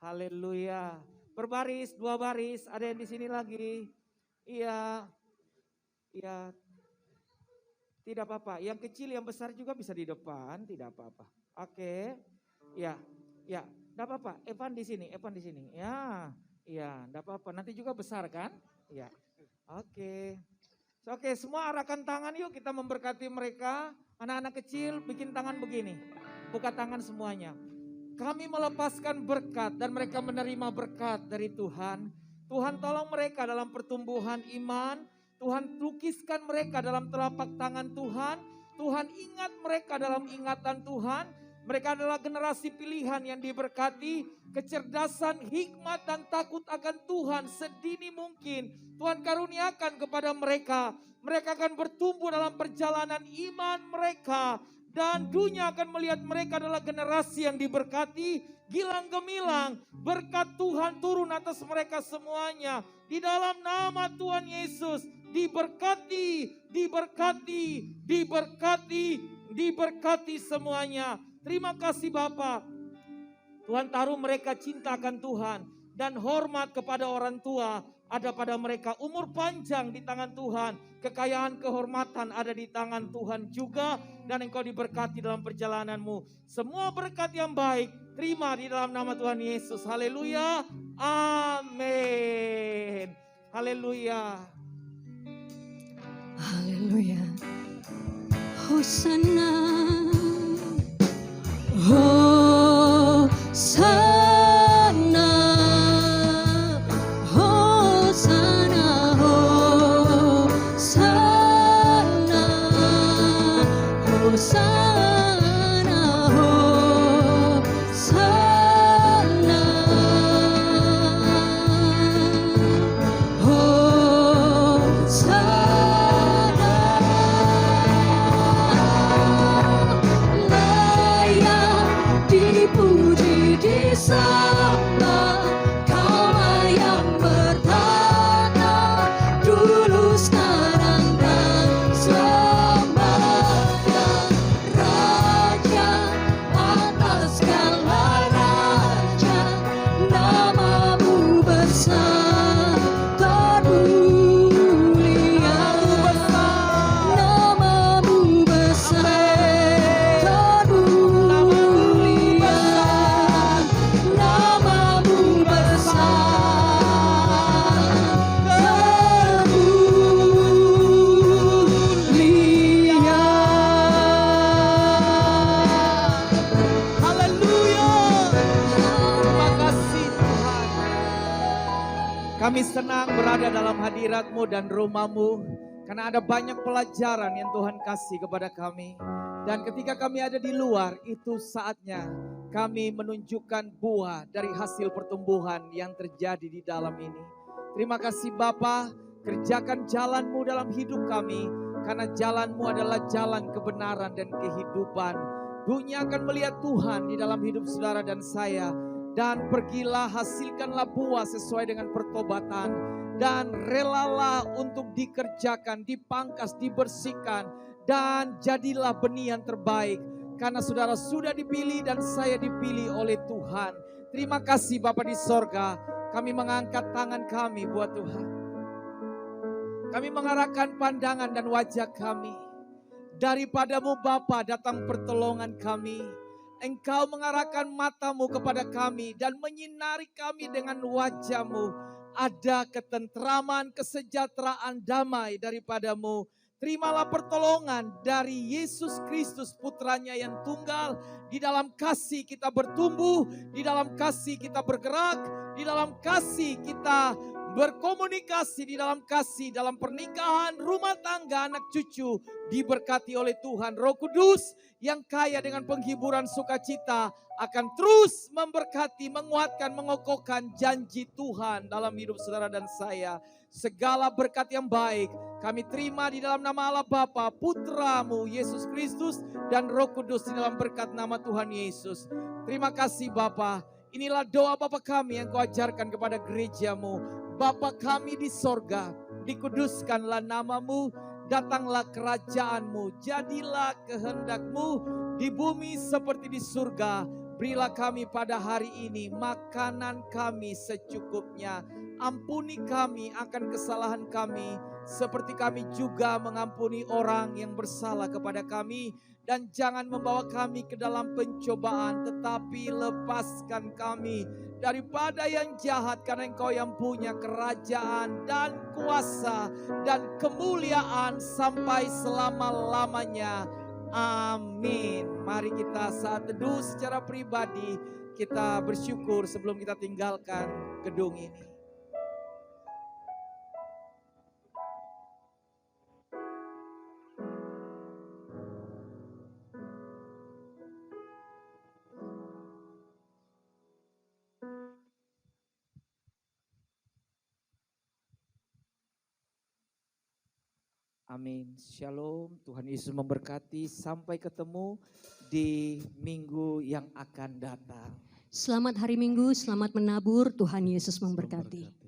Haleluya. Berbaris, 2 baris. Ada yang di sini lagi. Iya. Iya. Tidak apa-apa. Yang kecil, yang besar juga bisa di depan. Tidak apa-apa. Oke. Ya. Ya, enggak apa-apa. Evan di sini, Evan di sini. Ya. Iya, enggak apa-apa. Nanti juga besar kan? Iya. Oke. Oke, semua arahkan tangan yuk kita memberkati mereka. Anak-anak kecil bikin tangan begini. Buka tangan semuanya. Kami melepaskan berkat dan mereka menerima berkat dari Tuhan. Tuhan tolong mereka dalam pertumbuhan iman. Tuhan lukiskan mereka dalam telapak tangan Tuhan. Tuhan ingat mereka dalam ingatan Tuhan. Mereka adalah generasi pilihan yang diberkati. Kecerdasan, hikmat dan takut akan Tuhan sedini mungkin Tuhan karuniakan kepada mereka. Mereka akan bertumbuh dalam perjalanan iman mereka. Dan dunia akan melihat mereka adalah generasi yang diberkati. gilang gemilang. Berkat Tuhan turun atas mereka semuanya. Di dalam nama Tuhan Yesus, diberkati, diberkati, diberkati, diberkati semuanya. Terima kasih Bapa. Tuhan taruh mereka cinta akan Tuhan dan hormat kepada orang tua ada pada mereka. Umur panjang di tangan Tuhan, kekayaan kehormatan ada di tangan Tuhan juga, dan engkau diberkati dalam perjalananmu. Semua berkat yang baik terima di dalam nama Tuhan Yesus. Haleluya. Amin. Haleluya. Haleluya. Hosana. Hosana. Hosana. Hosana. Hosana. Hosana. Layak dipuji di sana, Kaulah yang bertata dulu, sekarang dan selamanya. Raja atas segala raja, namamu besar termulia. Namamu besar termulia. Namamu besar termulia. Haleluya. Terima kasih Tuhan. Kami senang berada dalam hadirat-Mu dan rumah-Mu. Karena ada banyak pelajaran yang Tuhan kasih kepada kami. Dan ketika kami ada di luar, itu saatnya kami menunjukkan buah dari hasil pertumbuhan yang terjadi di dalam ini. Terima kasih Bapa, kerjakan jalan-Mu dalam hidup kami. Karena jalan-Mu adalah jalan kebenaran dan kehidupan. Dunia akan melihat Tuhan di dalam hidup saudara dan saya. Dan pergilah, hasilkanlah buah sesuai dengan pertobatan. Dan relalah untuk dikerjakan, dipangkas, dibersihkan. Dan jadilah benih yang terbaik. Karena saudara sudah dipilih dan saya dipilih oleh Tuhan. Terima kasih Bapa di sorga. Kami mengangkat tangan kami buat Tuhan. Kami mengarahkan pandangan dan wajah kami. Daripadamu Bapa datang pertolongan kami. Engkau mengarahkan matamu kepada kami dan menyinari kami dengan wajah-Mu. Ada ketentraman, kesejahteraan, damai daripadamu. Terimalah pertolongan dari Yesus Kristus putranya yang tunggal. Di dalam kasih kita bertumbuh, di dalam kasih kita bergerak, di dalam kasih kita berkomunikasi, di dalam kasih, dalam pernikahan, rumah tangga, anak cucu, diberkati oleh Tuhan. Roh Kudus yang kaya dengan penghiburan sukacita akan terus memberkati, menguatkan, mengokohkan janji Tuhan dalam hidup saudara dan saya. Segala berkat yang baik kami terima di dalam nama Allah Bapa, Putramu Yesus Kristus, dan Roh Kudus di dalam berkat nama Tuhan Yesus. Terima kasih Bapa. Inilah doa Bapa kami yang Kau ajarkan kepada gereja-Mu. Bapa kami di sorga, dikuduskanlah nama-Mu, datanglah kerajaan-Mu, jadilah kehendak-Mu di bumi seperti di surga. Berilah kami pada hari ini makanan kami secukupnya. Ampuni kami akan kesalahan kami, seperti kami juga mengampuni orang yang bersalah kepada kami. Dan jangan membawa kami ke dalam pencobaan, tetapi lepaskan kami daripada yang jahat, karena Engkau yang punya kerajaan dan kuasa dan kemuliaan sampai selama-lamanya. Amin. Mari kita saat teduh secara pribadi kita bersyukur sebelum kita tinggalkan gedung ini. Amin. Shalom. Tuhan Yesus memberkati. Sampai ketemu di minggu yang akan datang. Selamat hari Minggu, selamat menabur, Tuhan Yesus memberkati.